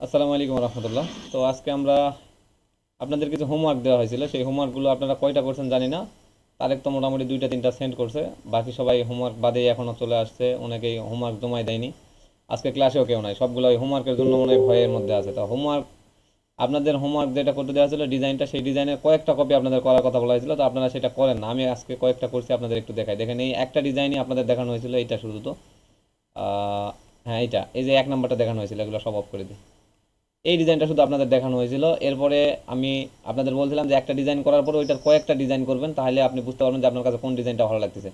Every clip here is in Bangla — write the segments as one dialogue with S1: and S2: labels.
S1: আসসালামু আলাইকুম রহমতুল্লাহ। তো আজকে আমরা আপনাদের কিছু হোমওয়ার্ক দেওয়া হয়েছিল, সেই হোমওয়ার্কগুলো আপনারা কয়টা করছেন জানি না। তারেক তো মোটামুটি দুইটা তিনটা সেন্ড করছে, বাকি সবাই হোমওয়ার্ক বাদেই এখনও চলে আসছে, অনেকেই হোমওয়ার্ক জমায় দেয়নি। আজকে ক্লাসেও কেউ নাই, সবগুলো ওই হোমওয়ার্কের জন্য মনে হয় ভয়ের মধ্যে আছে। তো হোমওয়ার্ক, আপনাদের হোমওয়ার্ক যেটা করতে দেওয়া ছিল ডিজাইনটা, সেই ডিজাইনের কয়েকটা কপি আপনাদের করার কথা বলা হয়েছিল, তো আপনারা সেটা করেন না। আমি আজকে কয়েকটা করছি, আপনাদের একটু দেখাই। দেখেন, এই একটা ডিজাইনই আপনাদের দেখানো হয়েছিল, এইটা শুধু। তো হ্যাঁ, এইটা, এই যে এক নাম্বারটা দেখানো হয়েছিল, এগুলো সব অফ করে দিই। এই ডিজাইনটা শুধু আপনাদের দেখানো হয়েছিল। এরপরে আমি আপনাদের বলছিলাম যে একটা ডিজাইন করার পর ওইটার কয়েকটা ডিজাইন করবেন, তাহলে আপনি বুঝতে পারবেন যে আপনার কাছে কোন ডিজাইনটা ভালো লাগতেছে।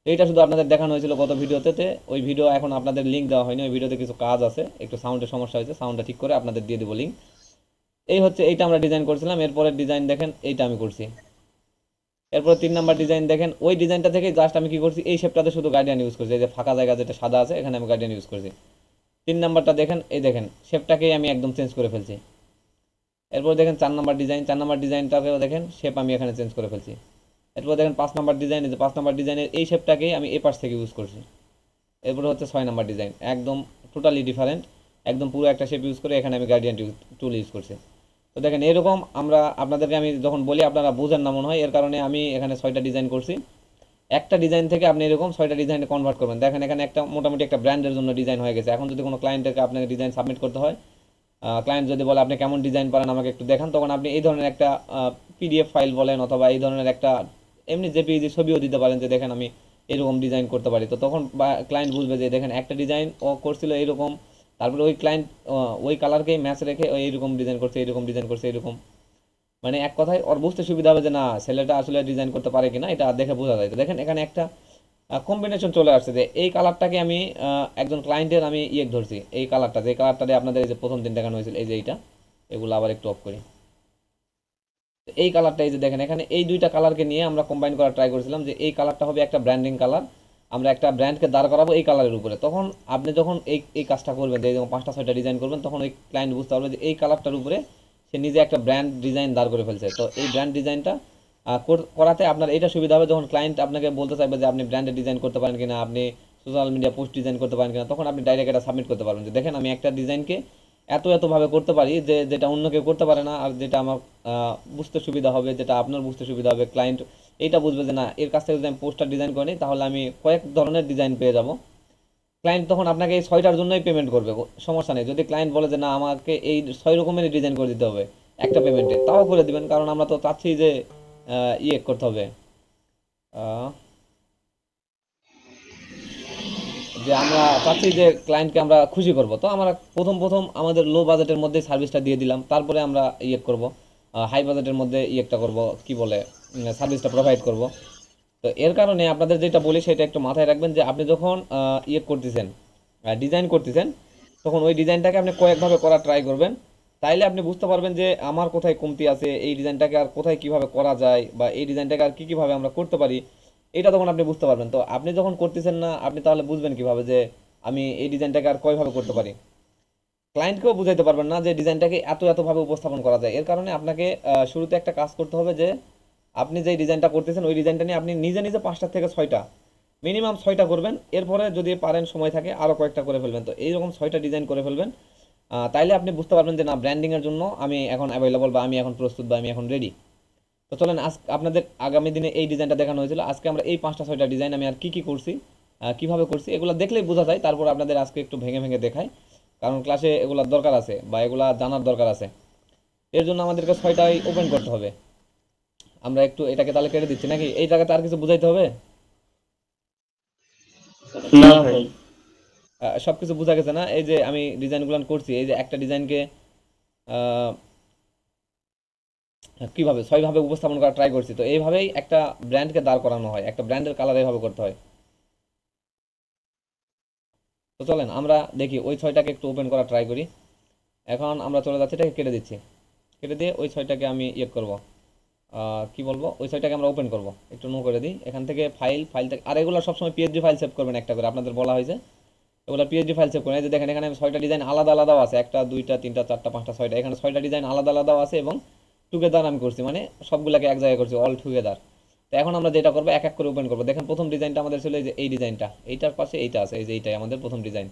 S1: এইটা শুধু আপনাদের দেখানো হয়েছিল গত ভিডিওতে। ওই ভিডিও এখন আপনাদের লিঙ্ক দেওয়া হয়নি, ওই ভিডিওতে কিছু কাজ আছে, একটু সাউন্ডের সমস্যা হয়েছে, সাউন্ডটা ঠিক করে আপনাদের দিয়ে দেবো লিঙ্ক। এই হচ্ছে, এইটা আমরা ডিজাইন করছিলাম। এরপরের ডিজাইন দেখেন, এইটা আমি করছি। এরপর 3 নাম্বার ডিজাইন দেখেন, ওই ডিজাইনটা থেকে জাস্ট আমি কি করছি, এই শেপটাতে শুধু গার্ডিয়ান ইউজ করছি, এই যে ফাঁকা জায়গা যেটা সাদা আছে, এখানে আমি গার্ডিয়ান ইউজ করছি। 3 নাম্বারটা দেখেন, এই দেখেন শেপটাকেই আমি একদম চেঞ্জ করে ফেলছি। এরপর দেখেন 4 নাম্বার ডিজাইন, 4 নাম্বার ডিজাইনটাকেও দেখেন শেপ আমি এখানে চেঞ্জ করে ফেলছি। এরপর দেখেন 5 নাম্বার ডিজাইন, এই যে 5 নাম্বার ডিজাইনের এই শেপটাকেই আমি এই পাশ থেকে ইউজ করছি। এরপর হচ্ছে 6 নাম্বার ডিজাইন, একদম টোটালি ডিফারেন্ট, একদম পুরো একটা শেপ ইউজ করে এখানে আমি গার্ডিয়ান টুল ইউজ করছি। তো দেখেন, এরকম আমরা আপনাদেরকে আমি যখন বলি আপনারা বুঝেন না মনে হয়, এর কারণে আমি এখানে 6টা ডিজাইন করছি। একটা ডিজাইন থেকে আপনি এরকম 6টা ডিজাইনে কনভার্ট করবেন। দেখেন, এখানে একটা মোটামুটি একটা ব্র্যান্ডের জন্য ডিজাইন হয়ে গেছে। এখন যদি কোনো ক্লায়েন্টকে আপনাকে ডিজাইন সাবমিট করতে হয়, ক্লায়েন্ট যদি বলে আপনি কেমন ডিজাইন পারেন আমাকে একটু দেখান, তখন আপনি এই ধরনের একটা পিডিএফ ফাইল বলেন, অথবা এই ধরনের একটা এমনি জেপিইজি ছবিও দিতে পারেন যে দেখেন আমি এরকম ডিজাইন করতে পারি। তো তখন ক্লায়েন্ট বুঝবে যে দেখেন একটা ডিজাইন ও করছিল এরকম, তারপরে ওই ক্লায়েন্ট ওই কালারকেই ম্যাচ রেখে ওই এইরকম ডিজাইন করছে, এইরকম ডিজাইন করছে, এরকম। মানে এক কথায় ওর বুঝতে সুবিধা হবে যে না, ছেলেটা আসলে ডিজাইন করতে পারে কিনা, এটা দেখে বোঝা যায়। তো দেখেন, এখানে একটা কম্বিনেশন চলে আসছে যে এই কালারটাকে আমি একজন ক্লায়েন্টের আমি ধরছি, এই কালারটা, যে কালারটা দিয়ে আপনাদের এই যে প্রথম দিন দেখানো হয়েছিল, এই যে এইটা, এগুলো আবার একটু অফ করি। তো এই কালারটা, এই যে দেখেন, এখানে এই দুইটা কালারকে নিয়ে আমরা কম্বাইন করার ট্রাই করেছিলাম যে এই কালারটা হবে একটা ব্র্যান্ডিং কালার, আমরা একটা ব্র্যান্ডকে দাঁড় করাবো এই কালারের উপরে। তখন আপনি যখন এই এই কাজটা করবেন, যে যখন 5টা 6টা ডিজাইন করবেন, তখন ওই ক্লায়েন্ট বুঝতে পারবে যে এই কালারটার উপরে সে নিজে একটা ব্র্যান্ড ডিজাইন দাঁড় করে ফেলছে। তো এই ব্র্যান্ড ডিজাইনটা করাতে আপনার এটা সুবিধা হবে, যখন ক্লায়েন্ট আপনাকে বলতে চাইবে যে আপনি ব্র্যান্ডের ডিজাইন করতে পারেন কিনা, আপনি সোশ্যাল মিডিয়া পোস্ট ডিজাইন করতে পারেন কিনা, তখন আপনি ডাইরেক্ট এটা সাবমিট করতে পারবেন যে দেখেন আমি একটা ডিজাইনকে এতভাবে করতে পারি যে যেটা অন্য কেউ করতে পারে না, আর যেটা আমার বুঝতে সুবিধা হবে, যেটা আপনার বুঝতে সুবিধা হবে। ক্লায়েন্ট এইটা বুঝবে যে না, এর কাছ থেকে যদি আমি পোস্টার ডিজাইন করি তাহলে আমি কয়েক ধরনের ডিজাইন পেয়ে যাব। ক্লায়েন্ট তখন আপনাকে এই 6টার জন্যই পেমেন্ট করবে, সমস্যা নেই। যদি ক্লায়েন্ট বলে যে না, আমাকে এই 6 রকমেরই ডিজাইন করে দিতে হবে একটা পেমেন্টে, তাও করে দিবেন, কারণ আমরা তো চাচ্ছি যে করতে হবে, আহ, যে আমরা চাচ্ছি যে ক্লায়েন্টকে আমরা খুশি করব। তো আমরা প্রথম প্রথম আমাদের লো বাজেটের মধ্যে সার্ভিসটা দিয়ে দিলাম, তারপরে আমরা করব হাই বাজেটের মধ্যে একটা করব, কি বলে, সার্ভিসটা প্রোভাইড করব। তো এর কারণে আপনাদের যেটা বলি সেটা একটু মাথায় রাখবেন যে আপনি যখন করতেছেন, ডিজাইন করতেছেন, তখন ওই ডিজাইনটাকে আপনি কয়েকভাবে করার ট্রাই করবেন। তাইলে আপনি বুঝতে পারবেন যে আমার কোথায় কমতি আছে, এই ডিজাইনটাকে আর কোথায় কিভাবে করা যায়, বা এই ডিজাইনটাকে আর কী কীভাবে আমরা করতে পারি, এটা তখন আপনি বুঝতে পারবেন। তো আপনি যখন করতেছেন না, আপনি তাহলে বুঝবেন কিভাবে যে আমি এই ডিজাইনটাকে আর কয়ভাবে করতে পারি। ক্লায়েন্টকেও বুঝাইতে পারবেন না যে ডিজাইনটাকে এতভাবে উপস্থাপন করা যায়। এর কারণে আপনাকে শুরুতে একটা কাজ করতে হবে যে আপনি যেই ডিজাইনটা করতেছেন ওই ডিজাইনটা নিয়ে আপনি নিজে নিজে 5টা থেকে 6টা, মিনিমাম 6টা করবেন। এরপরে যদি পারেন, সময় থাকে, আরও কয়েকটা করে ফেলবেন। তো এইরকম 6টা ডিজাইন করে ফেলবেন। তাইলে আপনি বুঝতে পারবেন যে না, ব্র্যান্ডিংয়ের জন্য আমি এখন অ্যাভেলেবল, বা আমি এখন প্রস্তুত, বা আমি এখন রেডি। তো চলেন, আজ আপনাদের আগামী দিনে এই ডিজাইনটা দেখানো হয়েছিল, আজকে আমরা এই 5টা 6টা ডিজাইন আমি আর কি কি করছি, কিভাবে করছি, এগুলো দেখলেই বোঝা যায়। তারপর আপনাদের আজকে একটু ভেঙে ভেঙে দেখাই, কারণ ক্লাসে এগুলোর দরকার আছে, বা এগুলা জানার দরকার আছে। এর জন্য আমাদেরকে 6টাই ওপেন করতে হবে। আমরা একটু এটাকে তাহলে কেটে দিচ্ছি নাকি, এই জায়গাতে আর কিছু বুঝাইতে হবে?
S2: না ভাই।
S1: সব কিছু বোঝা গেছে না? এই যে আমি ডিজাইনগুলো করছি, এই যে একটা ডিজাইনকে কিভাবে 6ভাবে উপস্থাপন করা ট্রাই করছি। তো এইভাবেই একটা ব্র্যান্ডকে দাঁড় করানো হয়, একটা ব্র্যান্ডের কালার এইভাবে করতে হয়। তো চলেন আমরা দেখি ওই 6টাকে একটু ওপেন করা ট্রাই করি। এখন আমরা চলে যাচ্ছি, এটাকে কেটে দিচ্ছি। কেটে দিয়ে ওই 6টাকে আমি করব, কি বলবো, ওই 6টাকে আমরা ওপেন করব। একটু নো করে দিই, এখান থেকে ফাইল, ফাইল থেকে, আর এগুলো সবসময় পিএইচডি ফাইল সেভ করবেন একটা করে, আপনাদের বলা হয়েছে এগুলো পিএইচডি ফাইল সেভ করেন। এই যে দেখেন, এখানে 6টা ডিজাইন আলাদা আলাদাও আছে, একটা দুইটা তিনটা চারটা পাঁচটা 6টা, এখানে 6টা ডিজাইন আলাদা আলাদাও আছে, এবং টুগেদার আমি করছি, মানে সবগুলোকে এক জায়গায় করছি, অল টুগেদার। তো এখন আমরা যেটা করবো, এক এক করে ওপেন করবো। দেখেন, প্রথম ডিজাইনটা আমাদের ছিল এই যে এই ডিজাইনটা, এইটার পাশে এইটা আছে, এই যে এইটাই আমাদের প্রথম ডিজাইন।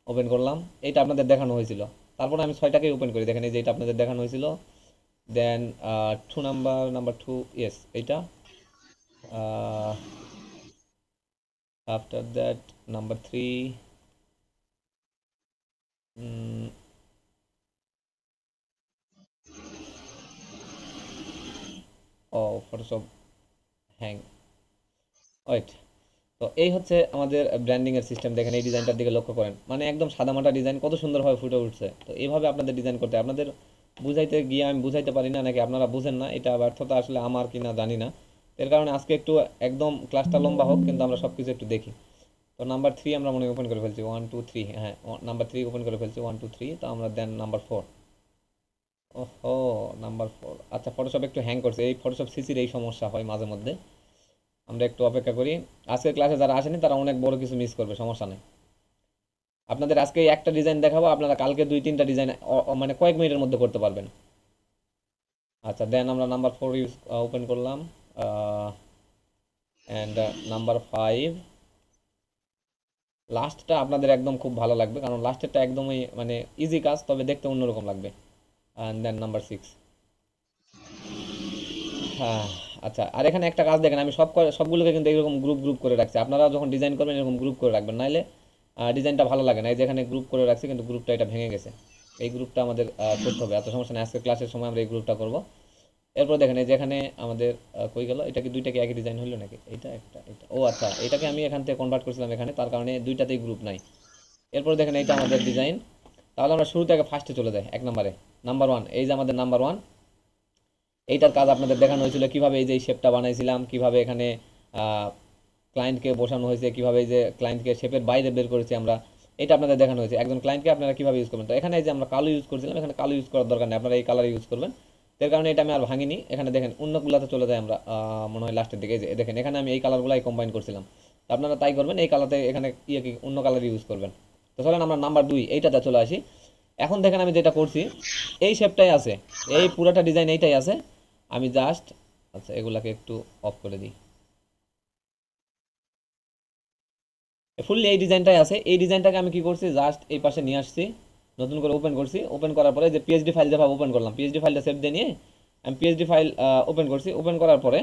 S1: ওপেন করলাম, এইটা আপনাদের দেখানো হয়েছিল। তারপর আমি 6টাকে ওপেন করি, দেখেন এই যে এটা আপনাদের দেখানো হয়েছিল। দেন 2 নাম্বার 2, ইয়েস এইটা। আফটার দ্যাট নাম্বার 3, ও ফটোশপ হ্যাং, ওয়েট। তো এই হচ্ছে আমাদের ব্র্যান্ডিং এর সিস্টেম। দেখেন এই ডিজাইনটার দিকে লক্ষ্য করেন, মানে একদম সাদামাটা ডিজাইন কত সুন্দরভাবে ফুটে উঠছে। তো এইভাবে আপনাদের ডিজাইন করতে হয়। আপনাদের বুঝাইতে গিয়ে আমি বুঝাইতে পারি না নাকি আপনারা বুঝেন না, এটা ব্যর্থতা আসলে আমার কিনা জানি না। এর কারণে আজকে একটু একদম ক্লাসটা লম্বা হোক, কিন্তু আমরা সব কিছু একটু দেখি। তো নাম্বার 3 আমরা মনে ওপেন করে ফেলছি, 1 2 3, হ্যাঁ নাম্বার 3 ওপেন করে ফেলছি, 1 2 3। তো আমরা দেন নাম্বার 4, ওহো নাম্বার 4। আচ্ছা ফটোশপ একটু হ্যাং করছে, এই ফটোশপ সিসির এই সমস্যা হয় মাঝে মধ্যে। আমরা একটু অপেক্ষা করি। আজকের ক্লাসে যারা আসেনি তারা অনেক বড় কিছু মিস করবে, সমস্যা নেই। আপনাদের আজকে একটা ডিজাইন দেখাবো, আপনারা কালকে 2-3টা ডিজাইন মানে কয়েক মিনিটের মধ্যে করতে পারবেন। আচ্ছা দেন আমরা নাম্বার 4 ওপেন করলাম, অ্যান্ড নাম্বার 5। লাস্টটা আপনাদের একদম খুব ভালো লাগবে, কারণ লাস্টেরটা একদমই মানে ইজি কাজ, তবে দেখতে অন্যরকম লাগবে। And then number 6। হ্যাঁ, আচ্ছা আর এখানে একটা কাজ দেখেন, আমি সবগুলোকে কিন্তু এরকম গ্রুপ গ্রুপ করে রাখছি। আপনারা যখন ডিজাইন করবেন এরকম গ্রুপ করে রাখবেন, নাইলে ডিজাইনটা ভালো লাগে না। এই যে এখানে গ্রুপ করে রাখছি, কিন্তু গ্রুপটা এটা ভেঙে গেছে। এই গ্রুপটা আমাদের করতে হবে, এত সমস্যা নেই, আজকে ক্লাসের সময় আমরা এই গ্রুপটা করব। এরপর দেখেন এই যে এখানে আমাদের কই গেল, এটা কি দুইটা কি একই ডিজাইন হলো নাকি? এটা একটা, এটা, ও আচ্ছা এটাকে আমি এখান থেকে কনভার্ট করছিলাম এখানে, তার কারণে দুইটাতেই গ্রুপ নাই। এরপর দেখেন এইটা আমাদের ডিজাইন। তাহলে আমরা শুরু থেকে ফার্স্টে চলে যাই, 1 নম্বরে, নাম্বার 1। এই যে আমাদের নাম্বার 1, এইটার কাজ আপনাদের দেখানো হয়েছিল, কিভাবে এই যে শেপটা বানাইছিলাম, কিভাবে এখানে ক্লায়েন্টকে বসানো হয়েছে, কিভাবে এই যে ক্লায়েন্টকে শেপের বাইরে বের করেছি আমরা, এটা আপনাদের দেখানো হয়েছে। একজন ক্লায়েন্টকে আপনারা কিভাবে ইউজ করবেন। তো এখানে এই যে আমরা কালো ইউজ করছিলাম, এখানে কালো ইউজ করার দরকার নেই, আপনারা এই কালার ইউজ করবেন। এর কারণে এটা আমি আর ভাঙিনি। এখানে দেখেন অন্যগুলাতে চলে যায় আমরা, মনে হয় লাস্টের দিকে। এই যে দেখেন এখানে আমি এই কালারগুলাই কম্বাইন করছিলাম। তো আপনারা তাই করবেন, এই কালারতে এখানে ইয়ে কি অন্য কালার ইউজ করবেন। তো চলেন আমরা নাম্বার 2 এইটাতে চলে আসি। এখন দেখেন আমি যেটা করছি, এই শেপটাই আছে, এই পুরাটা ডিজাইন এইটাই আছে। আমি জাস্ট, আচ্ছা এগুলাকে একটু অফ করে দিই, ফুললি এই ডিজাইনটাই আছে। এই ডিজাইনটাকে আমি কি করছি, জাস্ট এই পাশে নিয়ে আসছি, নতুন করে ওপেন করছি। ওপেন করার পরে যে পিএইচডি ফাইল যেভাবে ওপেন করলাম, পিএইচডি ফাইলটা সেভ দিয়ে নিয়ে আমি পিএইচডি ফাইল ওপেন করছি। ওপেন করার পরে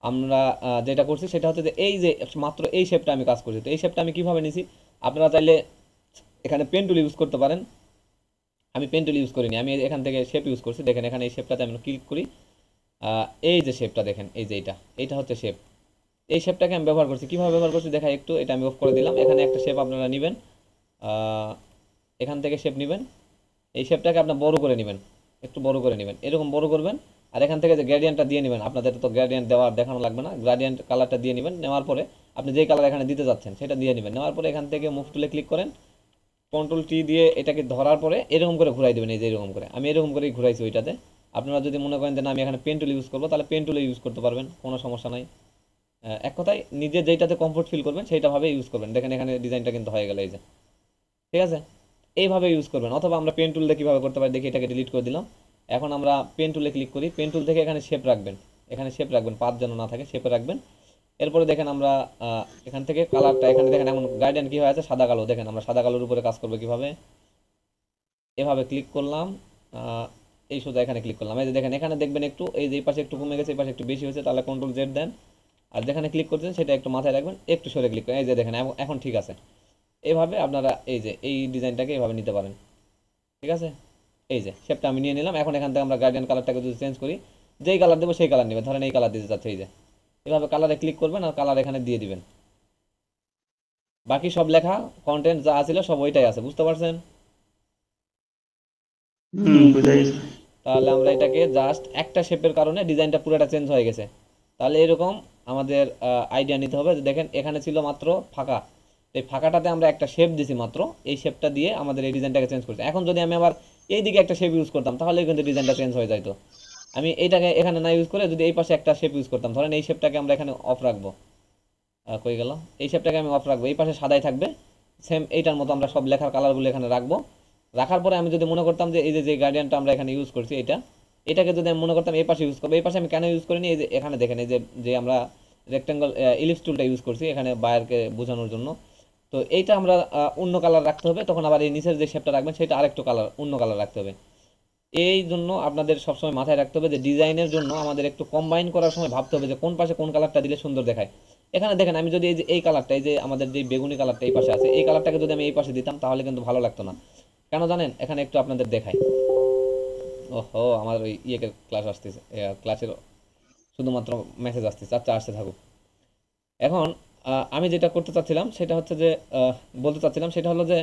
S1: আমরা যেটা করছি সেটা হচ্ছে যে এই যে মাত্র এই শেপটা আমি কাজ করছি। তো এই শেপটা আমি কিভাবে নিছি, আপনারা চাইলে এখানে পেন টুল ইউজ করতে পারেন। আমি পেন টুল ইউজ করিনি, আমি এখান থেকে শেপ ইউজ করছি। দেখেন এখানে এই শেপটাতে আমি ক্লিক করি, এই যে শেপটা দেখেন, এই যে এইটা হচ্ছে শেপ। এই শেপটাকে আমি ব্যবহার করছি, কীভাবে ব্যবহার করছি দেখা একটু। এটা আমি অফ করে দিলাম। এখানে একটা শেপ আপনারা নেবেন, এখান থেকে শেপ নেবেন। এই শেপটাকে আপনার বড় করে নেবেন, একটু বড় করে নেবেন, এরকম বড় করবেন। আর এখান থেকে যে গ্রেডিয়েন্টটা দিয়ে নেবেন, আপনাদের তো গ্রেডিয়েন্ট দেওয়ার দেখানো লাগবে না, গ্রেডিয়েন্ট কালারটা দিয়ে নেবেন। নেওয়ার পরে আপনি যেই কালার এখানে দিতে যাচ্ছেন সেটা দিয়ে নেবেন। নেওয়ার পরে এখান থেকে মুভ টুলে ক্লিক করেন, কন্ট্রোল টি দিয়ে এটাকে ধরার পরে এরকম করে ঘুরাই দেবেন। এই যে এরকম করে, আমি এরকম করেই ঘুরাইছি ওইটাতে। আপনারা যদি মনে করেন যে না আমি এখানে পেন টুল ইউজ করবো, তাহলে পেন টুলে ইউজ করতে পারবেন, কোনো সমস্যা নাই। এক কথায় নিজে যেটাতে কমফোর্ট ফিল করবেন সেইটাভাবে ইউজ করবেন। দেখেন এখানে ডিজাইনটা কিন্তু হয়ে গেল, এই যে, ঠিক আছে। এইভাবে ইউজ করবেন। অথবা আমরা পেন টুল দিয়ে কীভাবে করতে পারি দেখি, এটাকে ডিলিট করে দিলাম। এখন আমরা পেন টুলে ক্লিক করি, পেন টুল থেকে এখানে শেপ রাখবেন, এখানে শেপ রাখবেন, পাত যেন না থাকে, শেপে রাখবেন। এরপরে দেখেন আমরা এখান থেকে কালারটা, এখানে দেখেন এমন গাইডেন কী হয়ে আছে, সাদা কালো। দেখেন আমরা সাদা কালোর উপরে কাজ করবো কীভাবে, এভাবে ক্লিক করলাম, এই সোজা এখানে ক্লিক করলাম। এই যে দেখেন এখানে দেখবেন একটু এই যে এই পাশে একটু কমে গেছে, এই পাশে একটু বেশি হয়েছে, তাহলে কন্ট্রোল জেড দেন। আর যেখানে ক্লিক করছেন সেটা একটু মাথায় রাখবেন, একটু সরে ক্লিক করেন। এই যে দেখেন এখন ঠিক আছে। এভাবে আপনারা এই যে এই ডিজাইনটাকে এভাবে নিতে পারেন, ঠিক আছে। এই যে শেপটা আমি নিয়ে নিলাম। এখন এখান থেকে আমরা গার্ডিয়ান কালারটাকে যদি চেঞ্জ করি, যেই কালার দেবো সেই কালার নেবে। ধরেন এই কালার দিতে চাচ্ছে, এই যে এভাবে কালারে ক্লিক করবেন আর কালার এখানে দিয়ে দিবেন। বাকি সব লেখা কন্টেন্ট যা আছিল সব ওইটাই আছে, বুঝতে পারছেন?
S2: বুঝাই গেছে।
S1: তাহলে আমরা এটাকে জাস্ট একটা শেপের কারণে ডিজাইনটা পুরোটা চেঞ্জ হয়ে গেছে। তাহলে এরকম আমাদের আইডিয়া নিতে হবে যে দেখেন এখানে ছিল মাত্র ফাঁকা, এই ফাঁকাটাতে আমরা একটা শেপ দিছি মাত্র, এই শেপটা দিয়ে আমাদের এই ডিজাইনটাকে চেঞ্জ করছি। এখন যদি আমি আবার এই দিকে একটা শেপ ইউজ করতাম তাহলে কিন্তু ডিজাইনটা চেঞ্জ হয়ে যাইতো। আমি এইটাকে এখানে না ইউজ করে যদি এই পাশে একটা শেপ ইউজ করতাম, ধরেন এই শেপটাকে আমরা এখানে অফ রাখবো, কই গেল, এই শেপটাকে আমি অফ রাখবো, এই পাশে সাদাই থাকবে। সেম এইটার মতো আমরা সব লেখার কালারগুলো এখানে রাখবো। রাখার পরে আমি যদি মনে করতাম যে এই যে গার্ডিয়ানটা আমরা এখানে ইউজ করছি, এটাকে যদি আমি মনে করতাম এই পাশে ইউজ করবো, এই পাশে আমি কেন ইউজ করিনি, এই যে এখানে দেখেন এই যে যে আমরা রেক্টেঙ্গল ইলিপস টুলটা ইউজ করছি এখানে বায়ারকে বোঝানোর জন্য। তো এইটা আমরা অন্য কালার রাখতে হবে, তখন আবার এই নিচের যে শেপটা রাখবেন সেটা আরেকটু কালার, অন্য কালার রাখতে হবে। এই জন্য আপনাদের সবসময় মাথায় রাখতে হবে যে ডিজাইনের জন্য আমাদের একটু কম্বাইন করার সময় ভাবতে হবে যে কোন পাশে কোন কালারটা দিলে সুন্দর দেখায়। এখানে দেখেন আমি যদি এই যে এই কালারটা, এই যে আমাদের যে বেগুনি কালারটা এই পাশে আছে, এই কালারটাকে যদি আমি এই পাশে দিতাম তাহলে কিন্তু ভালো লাগতো না। কেন জানেন? এখানে একটু আপনাদের দেখাই। ওহো, আমার ওই ইয়েকে ক্লাস আসতেছে, ক্লাসের শুধুমাত্র মেসেজ আসতেছে। আচ্ছা, আসতে থাকুক। এখন আমি যেটা করতে চাচ্ছিলাম সেটা হচ্ছে যে বলতে চাচ্ছিলাম সেটা হলো যে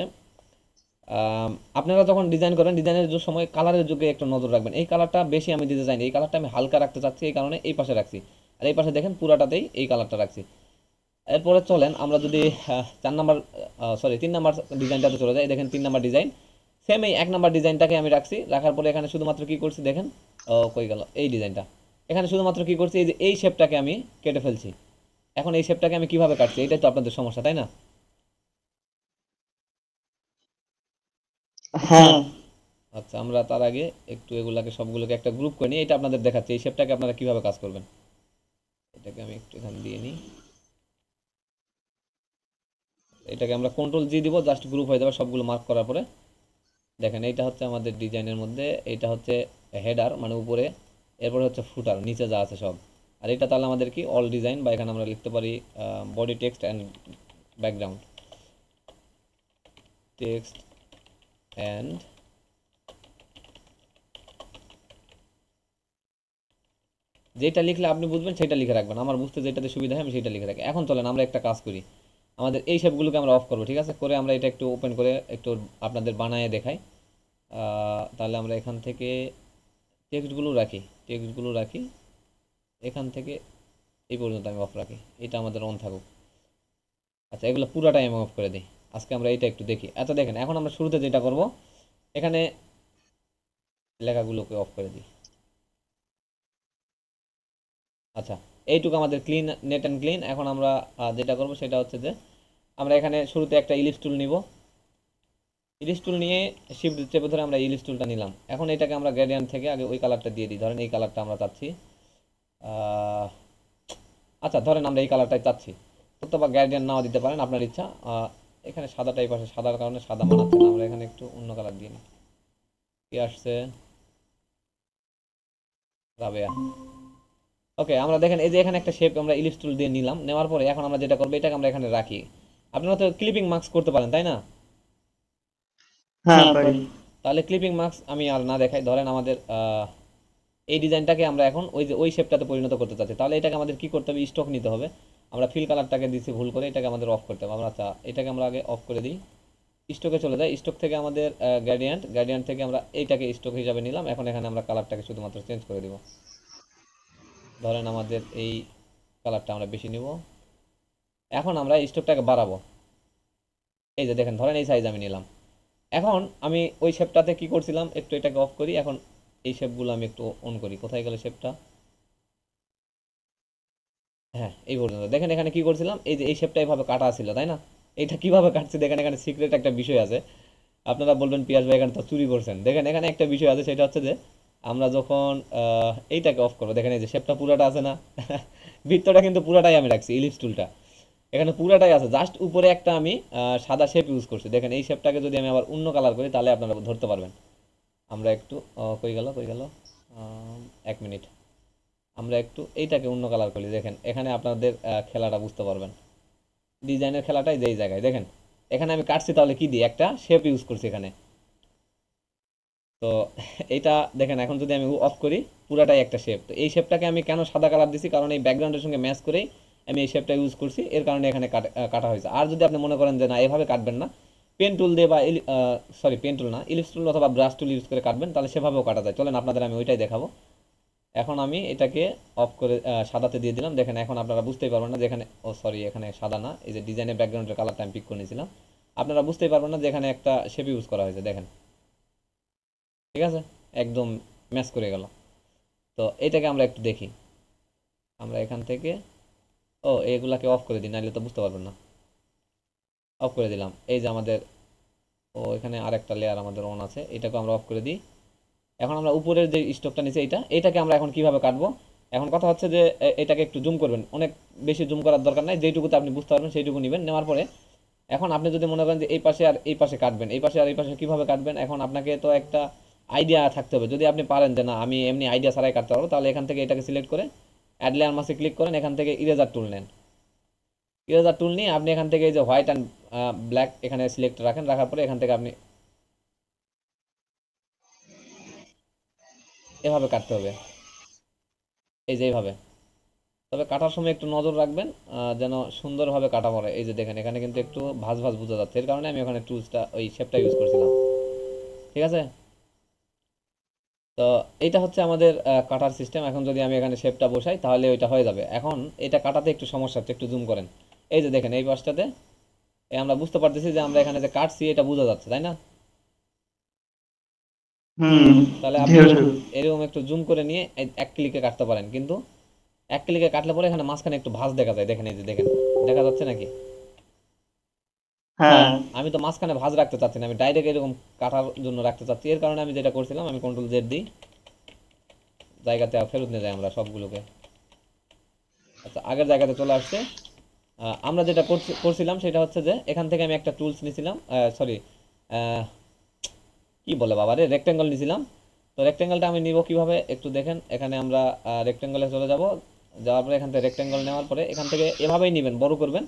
S1: আপনারা যখন ডিজাইন করেন, ডিজাইনের যে সময় কালারের যুগে একটু নজর রাখবেন। এই কালারটা বেশি আমি দিতে চাইনি, এই কালারটা আমি হালকা রাখতে চাচ্ছি, এই কারণে এই পাশে রাখছি। আর এই পাশে দেখেন পুরাটাতেই এই কালারটা রাখছি। এরপরে চলেন আমরা যদি 4 নাম্বার, সরি 3 নাম্বার ডিজাইনটাতে চলে যাই। দেখেন 3 নাম্বার ডিজাইন সেম, এই 1 নাম্বার ডিজাইনটাকে আমি রাখছি। রাখার পরে এখানে শুধুমাত্র কি করছি দেখেন, কই গেল এই ডিজাইনটা। এখানে শুধুমাত্র কি করছি, এই যে এই শেপটাকে আমি কেটে ফেলছি। এখন এই শেপটাকে আমি কিভাবে কাটছি, এটাই তো আপনাদের সমস্যা, তাই না?
S2: হ্যাঁ।
S1: আচ্ছা, আমরা তার আগে একটু এগুলাকে সবগুলোকে একটা গ্রুপ করে নিই, এটা আপনাদের দেখাচ্ছি এই শেপটাকে আপনারা কিভাবে কাজ করবেন। এটাকে আমি একটু এখানে দিয়ে নিই, এটাকে আমরা কন্ট্রোল জি দিব, জাস্ট গ্রুপ হয়ে যাবে সবগুলো মার্ক করার পরে। দেখেন এইটা হচ্ছে আমাদের ডিজাইনের মধ্যে, এটা হচ্ছে হেডার মানে উপরে, এরপরে হচ্ছে ফুটার নিচে যা আছে সব। আর এটা তাহলে আমাদের কি অল ডিজাইন, বা এখানে আমরা লিখতে পারি body text and background, text and, যেটা লিখলে আপনি বুঝবেন সেটা লিখে রাখবেন, আমার বুঝতে যেটাতে সুবিধা হয় আমি সেটা লিখে রাখি। এখন চলেন আমরা একটা কাজ করি, আমাদের এই শেপগুলোকে আমরা অফ করবো, ঠিক আছে? করে আমরা এটা একটু ওপেন করে একটু আপনাদের বানায় দেখাই। তাহলে আমরা এখান থেকে টেক্সটগুলো রাখি, টেক্সটগুলো রাখি এখান থেকে এই পর্যন্ত আমি অফ রাখি, এটা আমাদের অন থাকুক। আচ্ছা, এগুলো পুরাটাই আমি অফ করে দিই। আজকে আমরা এটা একটু দেখি। আচ্ছা দেখেন, এখন আমরা শুরুতে যেটা করব, এখানে লেখাগুলোকে অফ করে দিই। আচ্ছা, এইটুকু আমাদের ক্লিন, নেট অ্যান্ড ক্লিন। এখন আমরা যেটা করব সেটা হচ্ছে যে আমরা এখানে শুরুতে একটা ইলিশ টুল নিব, ইলিশ টুল নিয়ে শিফট চেপে ধরে আমরা ইলিশ টুলটা নিলাম। এখন এটাকে আমরা গ্রেডিয়েন্ট থেকে আগে ওই কালারটা দিয়ে দিই, ধরেন এই কালারটা আমরা চাচ্ছি। আহ, আচ্ছা ধরেন আমরা এই কালারটাই চাচ্ছি, অথবা গ্রেডিয়েন্ট নাও দিতে পারেন, আপনার ইচ্ছা। এখানে সাদা টাইপ আসে, সাদার কারণে সাদা মানাচ্ছে না, আমরা এখানে একটু অন্য কালার দিয়ে নিই। কি আসছে? রাবেয়া। ওকে, আমরা দেখেন এই যে এখানে একটা শেপ আমরা ইলিশ টুল দিয়ে নিলাম, নেওয়ার পরে এখন আমরা যেটা করবো এটাকে আমরা এখানে রাখি। আপনারা তো ক্লিপিং মার্কস করতে পারেন, তাই না?
S2: হ্যাঁ পারি।
S1: তাহলে ক্লিপিং মার্কস আমি আর না দেখাই, ধরেন আমাদের এই ডিজাইনটাকে আমরা এখন ওই যে ওই শেপটাতে পরিণত করতে চাচ্ছি, তাহলে এটাকে আমাদের কি করতে হবে, স্টক নিতে হবে। আমরা ফিল কালারটাকে দিচ্ছি ভুল করে, এটাকে আমাদের অফ করতে হবে। আমরা আচ্ছা এটাকে আমরা আগে অফ করে দিই, স্টকে চলে যায়। স্টক থেকে আমাদের গ্রেডিয়েন্ট, গ্রেডিয়েন্ট থেকে আমরা এইটাকে স্টক হিসাবে নিলাম। এখন এখানে আমরা কালারটাকে শুধুমাত্র চেঞ্জ করে দিব, ধরেন আমাদের এই কালারটা আমরা বেশি নিব। এখন আমরা স্টকটাকে বাড়াবো, এই যে দেখেন ধরেন এই সাইজ আমি নিলাম। এখন আমি ওই শেপটাতে কি করছিলাম, একটু এটাকে অফ করি। এখন এই শেপগুলো আমি একটু অন করি, কোথায় গেল শেপটা? হ্যাঁ, এই পর্যন্ত দেখেন। এখানে কি করছিলাম, এই যে এই শেপটা এইভাবে কাটা ছিল, তাই না? এইটা কিভাবে কাটছি দেখেন, এখানে সিক্রেট একটা বিষয় আছে। আপনারা বলবেন পিয়াস ভাই এখানে তো চুরি করছেন। দেখেন এখানে একটা বিষয় আছে, সেটা হচ্ছে যে আমরা যখন এইটাকে অফ করবো, দেখেন এই যে শেপটা পুরাটা আছে না? বৃত্তটা কিন্তু পুরাটাই আমি রাখছি, ইলিপস টুলটা এখানে পুরাটাই আছে, জাস্ট উপরে একটা আমি সাদা শেপ ইউজ করছি। দেখেন এই শেপটাকে যদি আমি আবার অন্য কালার করি তাহলে আপনারা ধরতে পারবেন। আমরা একটু কই গেল, কই গেল, 1 মিনিট। আমরা একটু এইটাকে অন্য কালার করি, দেখেন এখানে আপনাদের খেলাটা বুঝতে পারবেন। ডিজাইনের খেলাটাই যেই জায়গায় দেখেন, এখানে আমি কাটছি তাহলে কি দিই, একটা শেপ ইউজ করছি এখানে। তো এইটা দেখেন, এখন যদি আমি অফ করি পুরাটাই একটা শেপ। তো এই শেপটাকে আমি কেন সাদা কালার দিছি, কারণ এই ব্যাকগ্রাউন্ডের সঙ্গে ম্যাচ করেই আমি এই শেপটা ইউজ করছি, এর কারণে এখানে কাটা হয়েছে। আর যদি আপনি মনে করেন যে না এভাবে কাটবেন না, পেন টুল দিয়ে বা সরি পেন টুল না, ইলিপস টুল অথবা ব্রাশ টুল ইউজ করে কাটবেন, তাহলে সেভাবেও কাটা যায়। চলেন আপনাদের আমি ওইটাই দেখাবো। এখন আমি এটাকে অফ করে সাদাতে দিয়ে দিলাম। দেখেন এখন আপনারা বুঝতেই পারবেন না যেখানে, ও সরি এখানে সাদা না, এই যে ডিজাইনের ব্যাকগ্রাউন্ডের কালারটা আমি পিক করে নিয়েছিলাম। আপনারা বুঝতেই পারবেন না যে এখানে একটা শেপ ইউজ করা হয়েছে, দেখেন ঠিক আছে, একদম ম্যাচ করে গেল। তো এটাকে আমরা একটু দেখি, আমরা এখান থেকে এগুলাকে অফ করে দিই, নাহলে তো বুঝতে পারবেন না। অফ করে দিলাম, এই যে আমাদের এখানে আরেকটা লেয়ার আমাদের অন আছে, এটাকে আমরা অফ করে দিই। এখন আমরা উপরের যে স্টকটা নিচে এইটাকে আমরা এখন কিভাবে কাটবো। এখন কথা হচ্ছে যে এটাকে একটু জুম করবেন, অনেক বেশি জুম করার দরকার নাই, যেইটুকুতে আপনি বুঝতে পারবেন সেইটুকু নেবেন। নেওয়ার পরে এখন আপনি যদি মনে করেন যে এই পাশে আর এই পাশে কাটবেন, এই পাশে আর এই পাশে কিভাবে কাটবেন, এখন আপনাকে তো একটা আইডিয়া থাকতে হবে। যদি আপনি পারেন যে না আমি এমনি আইডিয়া ছাড়াই কাটতে পারবো, তাহলে এখান থেকে এটাকে সিলেক্ট করে অ্যাড লেয়ার মাসে ক্লিক করেন, এখান থেকে ইরেজার টুল নেন। ইরেজার টুল নিয়ে আপনি এখান থেকে এই যে হোয়াইট অ্যান্ড ব্ল্যাক এখানে সিলেক্ট রাখেন, রাখার পরে এখান থেকে আপনি এভাবে কাটতে হবে, এই যে এইভাবে। তবে কাটার সময় একটু নজর রাখবেন যেন সুন্দরভাবে কাটা পড়ে। এই যে দেখেন এখানে কিন্তু একটু ভাঁজ ভাঁজ বোঝা যাচ্ছে, এর কারণে আমি ওখানে টুলসটা ওই শেপটা ইউজ করছিলাম। ঠিক আছে, তো এইটা হচ্ছে আমাদের কাটার সিস্টেম। এখন যদি আমি এখানে শেপটা বসাই তাহলে ওইটা হয়ে যাবে। এখন এটা কাটাতে একটু সমস্যা হচ্ছে, একটু জুম করেন। এই যে দেখেন এই পাশটাতে আমরা বুঝতে পারতেছি যে আমরা এখানে যে কাটছি এটা বোঝা যাচ্ছে, তাই না?
S2: হুম।
S1: তাহলে আপনি
S2: ঢেউ ঢেউ।
S1: এরকম একটু জুম করে নিয়ে এক ক্লিকে কাটতে পারেন, কিন্তু এক ক্লিকে কাটলে পরে এখানে মাঝখানে একটু ভাঁজ দেখা যায়। দেখেন এই যে দেখেন, দেখা যাচ্ছে নাকি?
S2: হ্যাঁ।
S1: আমি তো মাঝখানে ভাঁজ রাখতে চাচ্ছি না, আমি ডাইরেক্ট এরকম কাটার জন্য রাখতে চাচ্ছি। এর কারণে আমি যেটা করছিলাম, আমি কন্ট্রোল জেড দিই, জায়গাতে ফেরত নিয়ে যাই আমরা সবগুলোকে। আচ্ছা, আগের জায়গাতে চলে আসছে। আমরা যেটা করছিলাম সেটা হচ্ছে যে এখান থেকে আমি একটা টুলস নিয়েছিলাম, সরি কি বলে বাবা রে, রেক্টেঙ্গল নিয়েছিলাম। তো রেক্টেঙ্গলটা আমি নিব কিভাবে একটু দেখেন। এখানে আমরা রেক্টেঙ্গলে চলে যাব, যাওয়ার পরে এখান থেকে রেক্টেঙ্গল নেওয়ার পরে এখান থেকে এভাবেই নেবেন, বড় করবেন,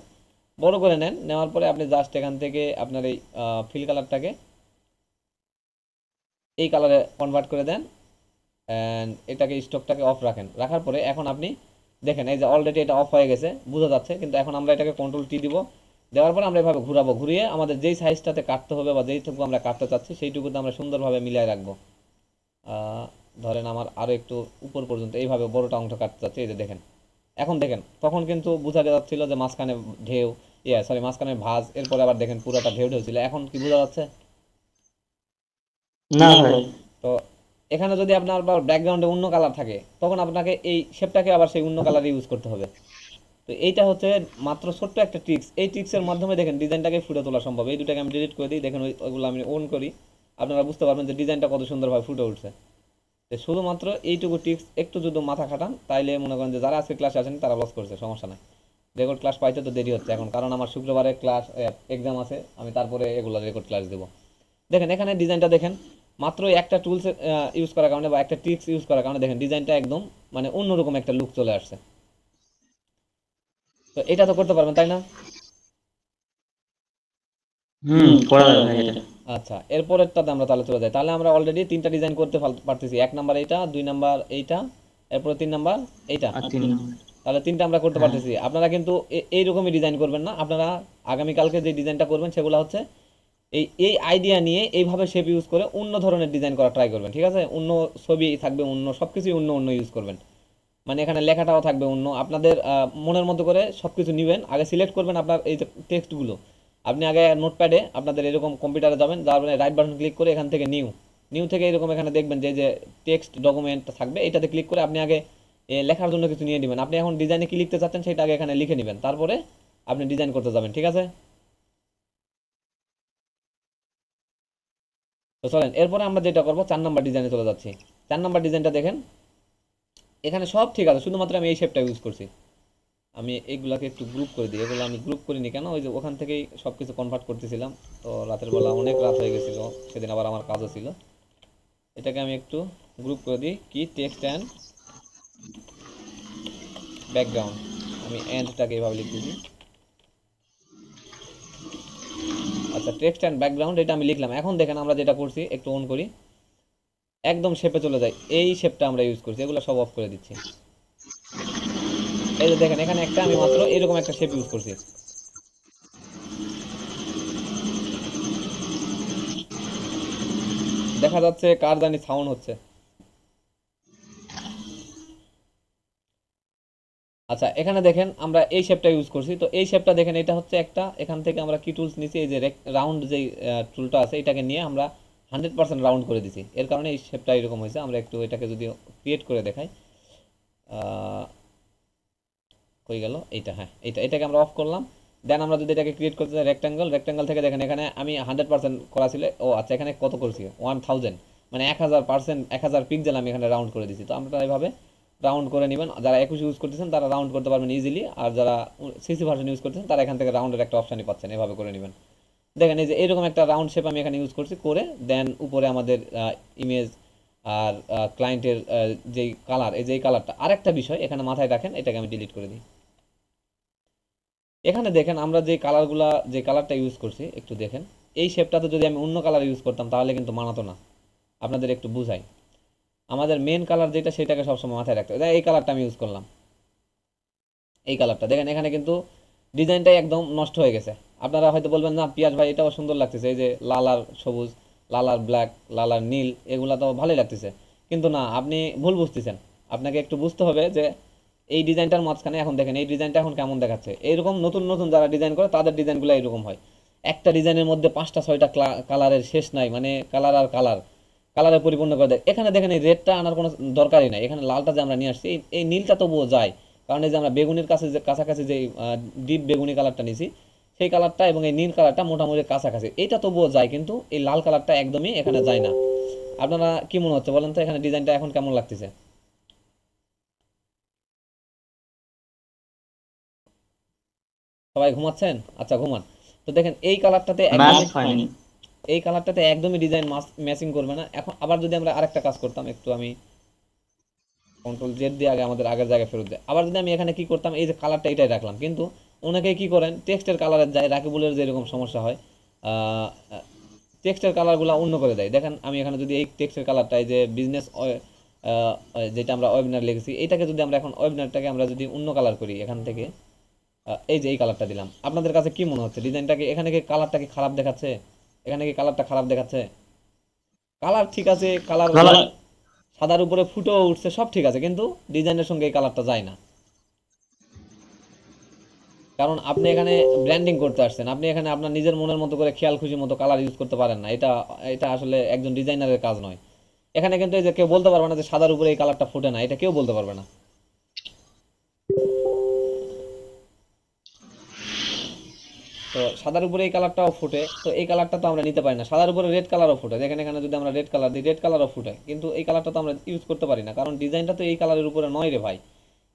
S1: বড় করে নেন। নেওয়ার পরে আপনি জাস্ট এখান থেকে আপনার এই ফিল কালারটাকে এই কালারে কনভার্ট করে দেন, অ্যান্ড এটাকে স্টকটাকে অফ রাখেন। রাখার পরে এখন আপনি দেখেন এই যে অলরেডি এটা অফ হয়ে গেছে, বোঝা যাচ্ছে। কিন্তু এখন আমরা এটাকে কন্ট্রোল টি দিব, দেওয়ার পরে আমরা এভাবে ঘুরাবো, ঘুরিয়ে আমাদের যেই সাইজটাতে কাটতে হবে বা যেইটুকু আমরা কাটতে চাচ্ছি সেইটুকুতে আমরা সুন্দরভাবে মিলিয়ে রাখবো। আহ, ধরেন আমার আরও একটু উপর পর্যন্ত এইভাবে বড়টা অংশ কাটতে চাচ্ছি। এই যে দেখেন, এখন দেখেন তখন কিন্তু বোঝা যাচ্ছিল যে মাঝখানে ঢেউ, সরি মাঝখানে ভাঁজ, এরপরে আবার দেখেন পুরোটা ঢেউ ঢেউ ছিল। এখন কি বোঝা যাচ্ছে?
S2: না ভাই।
S1: তো এখানে যদি আপনার আবার ব্যাকগ্রাউন্ডে অন্য কালার থাকে, তখন আপনাকে এই শেপটাকে আবার সেই অন্য কালারে ইউজ করতে হবে। তো এইটা হচ্ছে মাত্র ছোট্ট একটা ট্রিক্স। এই ট্রিক্সের মাধ্যমে দেখেন ডিজাইনটাকে ফুটে তোলা সম্ভব। এই দুটাকে আমি ডিলিট করে দিই, দেখেন ওইগুলো আমি অন করি, আপনারা বুঝতে পারবেন যে ডিজাইনটা কত সুন্দরভাবে ফুটে উঠছে। তো শুধুমাত্র এইটুকু টিপস একটু যদি মাথা খাটান, তাইলে মনে করেন যে যারা আজকে ক্লাসে আসেন তারা লস করছে, সমস্যা নাই। রেকর্ড ক্লাস পাইতে তো দেরি হচ্ছে এখন, কারণ আমার শুক্রবারে ক্লাস এক্সাম আছে, আমি তারপরে এগুলো রেকর্ড ক্লাস দেবো। দেখেন এখানে ডিজাইনটা দেখেন, মাত্র একটা টুলস ইউজ করার কারণে বা একটা ট্রিক্স ইউজ করার কারণে দেখেন ডিজাইনটা একদম মানে অন্যরকম একটা লুক চলে আসছে। তো এটা তো করতে পারবেন, তাই না?
S2: হুম, করা যাবে ভাই এটা।
S1: আচ্ছা, এরপরেরটাতে আমরা তাহলে চলে যাই। তাহলে আমরা অলরেডি তিনটা ডিজাইন করতে পারতেছি। এক নাম্বার এইটা, দুই নাম্বার এইটা, এরপরে তিন নাম্বার এইটা।
S2: আর 3 নম্বর।
S1: তাহলে তিনটা আমরা করতে
S2: হ্যাঁ।
S1: পারতেছি। আপনারা কিন্তু এইরকমই ডিজাইন করবেন না। আপনারা আগামীকালকে যে ডিজাইনটা করবেন সেগুলো হচ্ছে এই এই আইডিয়া নিয়ে এইভাবে শেপ ইউজ করে অন্য ধরনের ডিজাইন করা ট্রাই করবেন। ঠিক আছে, অন্য ছবি থাকবে, অন্য সব কিছুই অন্য অন্য ইউজ করবেন। মানে এখানে লেখাটাও থাকবে অন্য, আপনাদের মনের মতো করে সব কিছু নেবেন। আগে সিলেক্ট করবেন আপনার এই যে টেক্সটগুলো, আপনি আগে নোটপ্যাডে আপনাদের এরকম কম্পিউটারে যাবেন, যাওয়ার পরে রাইট বাটন ক্লিক করে এখান থেকে নিউ, নিউ থেকে এরকম এখানে দেখবেন যে যে টেক্সট ডকুমেন্ট থাকবে, এটাতে ক্লিক করে আপনি আগে লেখার জন্য কিছু নিয়ে নেবেন। আপনি এখন ডিজাইনে কি লিখতে চাচ্ছেন সেটা আগে এখানে লিখে নেবেন, তারপরে আপনি ডিজাইন করতে যাবেন। ঠিক আছে, তো চলেন এরপরে আমরা যেটা করবো 4 নাম্বার ডিজাইনে চলে যাচ্ছি। 4 নাম্বার ডিজাইনটা দেখেন, এখানে সব ঠিক আছে, শুধুমাত্র আমি এই শেপটা ইউজ করছি। আমি এইগুলাকে একটু গ্রুপ করে দিই। এগুলো আমি গ্রুপ করিনি কেন, ওই যে ওখান থেকেই সব কিছু কনভার্ট করতেছিলাম, তো রাতের বেলা অনেক রাত হয়ে গেছিলো, সেদিন আবার আমার কাজও ছিল। এটাকে আমি একটু গ্রুপ করে দিই, কি টেক্সট অ্যান্ড ব্যাকগ্রাউন্ড। আমি অ্যান্ডটাকে এইভাবে লিখতেছি। আচ্ছা, টেক্সট অ্যান্ড ব্যাকগ্রাউন্ড এটা আমি লিখলাম। এখন দেখেন আমরা যেটা করছি, একটু অন করি, একদম শেপে চলে যায়। এই শেপটা আমরা ইউজ করছি, এগুলো সব অফ করে দিচ্ছি। এই যে দেখেন এখানে একটা আমি মাত্র এরকম একটা শেপ ইউজ করছি। দেখা যাচ্ছে কার জানি সাউন্ড হচ্ছে। আচ্ছা, এখানে দেখেন আমরা এই শেপটা ইউজ করছি। তো এই শেপটা দেখেন, এটা হচ্ছে একটা, এখান থেকে আমরা কি টুলস নিছি, এই যে রাউন্ড যে টুলটা আছে এটাকে নিয়ে আমরা 100% রাউন্ড করে দিছি। এর কারণে এই শেপটা এরকম হয়েছে। আমরা একটু এটাকে যদি ক্রিয়েট করে দেখাই, আহ, কই গেল এইটা, হ্যাঁ এইটা, এটাকে আমরা অফ করলাম। দেন আমরা যদি এটাকে ক্রিয়েট করতে চাই রেক্টাঙ্গেল, রেক্টাঙ্গেল থেকে দেখেন এখানে আমি 100% করা ছিল। ও আচ্ছা, এখানে কত করছি 1000, মানে 1000%, 1000 পিক্সেল আমি এখানে রাউন্ড করে দিছি। তো আমরা এভাবে রাউন্ড করে নেবেন। যারা 21 ইউজ করতেছেন তারা রাউন্ড করতে পারবেন ইজিলি, আর যারা সিসি ভার্সন ইউজ করতেছেন তারা এখান থেকে রাউন্ডের একটা অপশানই পাচ্ছেন, এভাবে করে নেবেন। দেখেন এই যে এরকম একটা রাউন্ড শেপ আমি এখানে ইউজ করছি, করে দেন উপরে আমাদের ইমেজ আর ক্লায়েন্টের যেই কালার, এই যে এই কালারটা, আরেকটা বিষয় এখানে মাথায় রাখেন, এটাকে আমি ডিলিট করে দিই। এখানে দেখেন আমরা যে কালারগুলা, যে কালারটা ইউজ করছি একটু দেখেন, এই শেপটাতে যদি আমি অন্য কালার ইউজ করতাম তাহলে কিন্তু মানাতো না। আপনাদের একটু বুঝাই, আমাদের মেন কালার যেটা সেটাকে সবসময় মাথায় রাখতে হবে। এই কালারটা আমি ইউজ করলাম, এই কালারটা দেখেন এখানে কিন্তু ডিজাইনটাই একদম নষ্ট হয়ে গেছে। আপনারা হয়তো বলবেন না পিয়াস ভাই এটাও সুন্দর লাগতেছে, এই যে লাল আর সবুজ, লাল আর ব্ল্যাক, লাল আর নীল, এগুলা তো ভালোই লাগতেছে, কিন্তু না, আপনি ভুল বুঝতেছেন। আপনাকে একটু বুঝতে হবে যে এই ডিজাইনটার মাঝখানে এখন দেখেন এই ডিজাইনটা এখন কেমন দেখাচ্ছে। এইরকম নতুন নতুন যারা ডিজাইন করে তাদের ডিজাইনগুলো এরকম হয়, একটা ডিজাইনের মধ্যে 5টা 6টা কালারের শেষ নাই, মানে কালার আর কালার, কালারে পরিপূর্ণ করে দেয়। এখানে দেখেন এই রেডটা আনার কোনো দরকারই নাই, এখানে লালটা যে আমরা নিয়ে আসছি, এই নীলটা তবুও যায়, কারণ এই যে আমরা বেগুনির কাছে যে কাছাকাছি যে ডিপ বেগুনি কালারটা নিছি, সেই কালারটা এবং এই নীল কালারটা মোটামুটি কাছাকাছি, এইটা তবুও যায়, কিন্তু এই লাল কালারটা একদমই এখানে যায় না। আপনারা কি মনে হচ্ছে বলেন তো, এখানে ডিজাইনটা এখন কেমন লাগতেছে? সবাই ঘুমাচ্ছেন? আচ্ছা ঘুমান। তো দেখেন এই কালারটাতে
S2: ম্যাচ
S1: একদমই,
S2: হয়নি।
S1: এই কালারটাতে একদমই ডিজাইন ম্যাচিং করবে না। এখন আবার যদি আমরা আরেকটা কাজ করতাম, একটু আমি Ctrl Z দিয়ে আগে আমাদের আগের জায়গায় ফেরত দেয়, আবার যদি আমি এখানে কি করতাম, এই যে কালারটা এটাই রাখলাম, কিন্তু অনেকে কি করেন টেক্সটের কালারের যায়, রাকিবুলের যে এরকম সমস্যা হয়, টেক্সটের কালারগুলো অন্য করে দেয়। দেখেন আমি এখানে যদি এই টেক্সটের কালারটা, এই যে বিজনেস যেটা আমরা ওয়েবিনার লিখেছি, এটাকে যদি আমরা এখন ওয়েবিনারটাকে আমরা যদি অন্য কালার করি এখান থেকে, এই যে এই কালারটা দিলাম, আপনাদের কাছে কি মনে হচ্ছে ডিজাইনটাকে, এখানে কি কালারটা কি খারাপ দেখাচ্ছে? এখানে কি কালারটা খারাপ দেখাচ্ছে? কালার ঠিক আছে, কালার
S2: ভালো।
S1: সাদার উপরে ফুটেও উঠছে, সব ঠিক আছে, কিন্তু ডিজাইনের সঙ্গে এই কালারটা যায় না। কারণ আপনি এখানে ব্র্যান্ডিং করতে আসছেন, আপনি এখানে আপনার নিজের মনের মতো করে খেয়াল খুশি মতো কালার ইউজ করতে পারেন না, এটা এটা আসলে একজন ডিজাইনারের কাজ নয়। এখানে কিন্তু এই যে কেউ বলতে পারবে না যে সাদার উপরে এই কালারটা ফুটে না, এটা কেউ বলতে পারবে না। তো সাদার উপরে এই কালারটাও ফুটে, তো এই কালারটা তো আমরা নিতে পারি না। সাদার উপরে রেড কালারও ফুটে, দেখেন এখানে যদি আমরা রেড কালার দিই, রেড কালারও ফুটে, কিন্তু এই কালারটা তো আমরা ইউজ করতে পারি না, কারণ ডিজাইনটা তো এই কালারের উপরে নয় রে ভাই।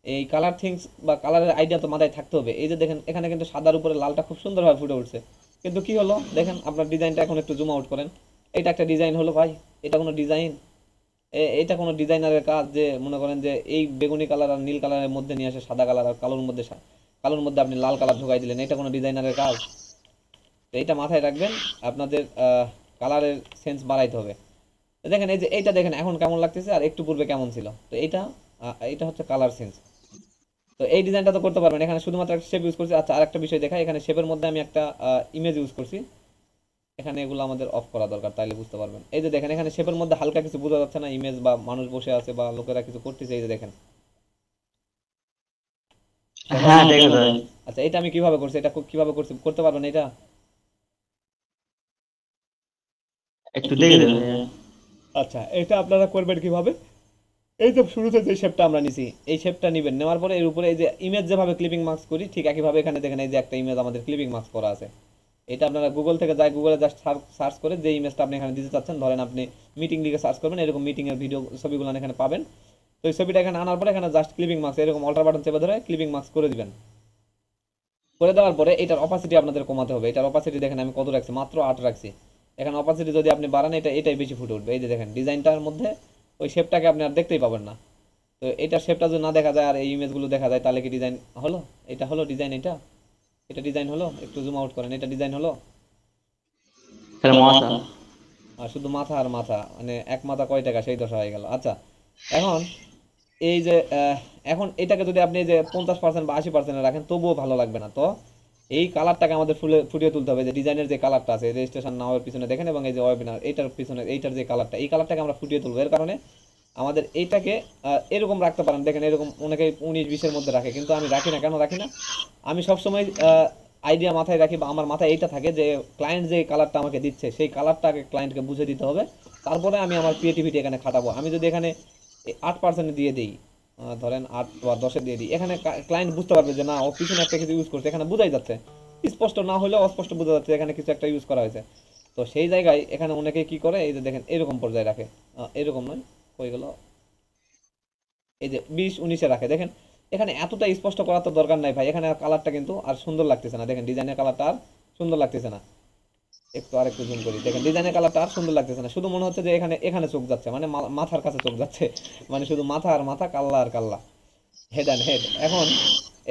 S1: এই কালার থিংস বা কালারের আইডিয়া তো মাথায় থাকতে হবে। এই যে দেখেন এখানে কিন্তু সাদার উপরে লালটা খুব সুন্দরভাবে ফুটে উঠছে, কিন্তু কি হলো দেখেন, আপনার ডিজাইনটা এখন একটু জুম আউট করেন, এটা একটা ডিজাইন হলো ভাই? এটা কোনো ডিজাইন? এটা কোনো ডিজাইনারের কাজ যে মনে করেন যে এই বেগুনি কালার আর নীল কালারের মধ্যে নিয়ে আসে সাদা কালার, আর কালোর মধ্যে কালোর মধ্যে আপনি লাল কালার ঢুকাই দিলেন, এটা কোনো ডিজাইনারের কাজ? তো এইটা মাথায় রাখবেন, আপনাদের কালারের সেন্স বাড়াইতে হবে। তো দেখেন এই যে এইটা দেখেন এখন কেমন লাগতেছে আর একটু পূর্বে কেমন ছিল, তো এইটা এইটা হচ্ছে কালার সেন্স। তো এই ডিজাইনটা তো করতে পারবেন, এখানে শুধুমাত্র একটা শেপ ইউজ করছি। আচ্ছা আরেকটা বিষয় দেখা, এখানে শেপের মধ্যে আমি একটা ইমেজ ইউজ করছি, এখানে এগুলো আমাদের অফ করা দরকার, তাইলে বুঝতে পারবেন। এই যে দেখেন এখানে শেপের মধ্যে হালকা কিছু বোঝা যাচ্ছে না, ইমেজ বা মানুষ বসে আছে বা লোকেরা কিছু করতেছে, এই যে দেখেন দেখা
S2: হ্যাঁ,
S1: যাচ্ছে।
S2: দেখা যায়।
S1: আচ্ছা এটা আমি কিভাবে করছি, এটা কিভাবে করছি করতে পারবেন এটা?
S2: একটু দেখে দেবে ভাইয়া।
S1: আচ্ছা এটা আপনারা করবেন কিভাবে, এই তো শুরুতে যে শেপটা আমরা নিছি এই শেপটা নেবেন, নেওয়ার পরে এর উপরে এই যে ইমেজ যেভাবে ক্লিপিং মার্কস করি ঠিক একইভাবে এখানে দেখেন এই যে একটা ইমেজ আমাদের ক্লিপিং মার্কস করা আছে। এটা আপনারা গুগল থেকে যায়, গুগলে জাস্ট সার্চ করে যে ইমেজটা আপনি এখানে দিতে চাচ্ছেন, ধরেন আপনি মিটিং লিখে সার্চ করবেন, এরকম মিটিং এর ভিডিও ছবিগুলো এখানে পাবেন। তো এই ছবিটা এখানে আনার পরে এখানে জাস্ট ক্লিপিং মার্কস এরকম অল্টার বাটন চেপে ধরে ক্লিপিং মার্কস করে দিবেন। করে দেওয়ার পরে এটার অপাসিটি আপনাদের কমাতে হবে। এটার অপাসিটি দেখেন আমি কত রাখছি, মাত্র 8 রাখছি। এখানে অপাসিটি যদি আপনি বাড়ান এটাই বেশি ফুটে উঠবে। এই যে দেখেন ডিজাইনটার মধ্যে ওই শেপটাকে আপনি আর দেখতেই পাবেন না। তো এটা শেপটা যদি না দেখা যায় আর এই ইমেজগুলো দেখা যায় তাহলে কি ডিজাইন হলো? এটা হলো ডিজাইন? এটা এটা ডিজাইন হলো? একটু জুম আউট করেন, এটা ডিজাইন হলো?
S2: তাহলে মশা।
S1: আর শুধু মাথা আর মাথা, মানে এক মাথা কয় টাকা সেই দশা হয়ে গেল। আচ্ছা এখন এই যে এখন এটাকে যদি আপনি এই যে 50% বা 80% রাখেন তবুও ভালো লাগবে না। তো এই কালারটাকে আমাদের ফুটিয়ে তুলতে হবে, যে ডিজাইনের যে কালারটা আছে রেজিস্ট্রেশন নাওয়ের পিছনে দেখেন এবং এই যে ওয়েবিনার এইটার পিছনে এইটার যে কালারটা, এই কালারটাকে আমরা ফুটিয়ে তুলবো। এর কারণে আমাদের এইটাকে এরকম রাখতে পারেন, দেখেন এরকম অনেকে 19-20-এর মধ্যে রাখে, কিন্তু আমি রাখি না। কেন রাখি না? আমি সবসময় আইডিয়া মাথায় রাখি বা আমার মাথায় এইটা থাকে যে ক্লায়েন্ট যে কালারটা আমাকে দিচ্ছে সেই কালারটাকে ক্লায়েন্টকে বুঝে দিতে হবে, তারপরে আমি আমার ক্রিয়েটিভিটি এখানে খাটাবো। আমি যদি এখানে 8% দিয়ে দিই, ধরেন 8 বা 10 দিয়ে দিই, এখানে ক্লায়েন্ট বুঝতে পারবে যে না ও পিছনে একটা কিছু ইউজ করছে, এখানে বোঝাই যাচ্ছে, স্পষ্ট না হলেও অস্পষ্ট বোঝা যাচ্ছে এখানে কিছু একটা ইউজ করা হয়েছে। তো সেই জায়গায় এখানে অনেকে কি করে, এই যে দেখেন এরকম পর্যায়ে রাখে, এরকম নয়, হয়ে গেল এই যে 20-19-এ রাখে। দেখেন এখানে এতটা স্পষ্ট করার তো দরকার নাই ভাই, এখানে কালারটা কিন্তু আর সুন্দর লাগতেছে না, দেখেন ডিজাইনের কালারটা আর সুন্দর লাগতেছে না। একটু আরেকটু জুম করি, দেখেন ডিজাইনের কালারটা আর সুন্দর লাগতেছে না, শুধু মনে হচ্ছে যে এখানে এখানে চোখ যাচ্ছে, মানে মাথার কাছে চোখ যাচ্ছে, মানে শুধু মাথা আর মাথা, কাল্লা আর কাল্লা, হেড অ্যান্ড হেড। এখন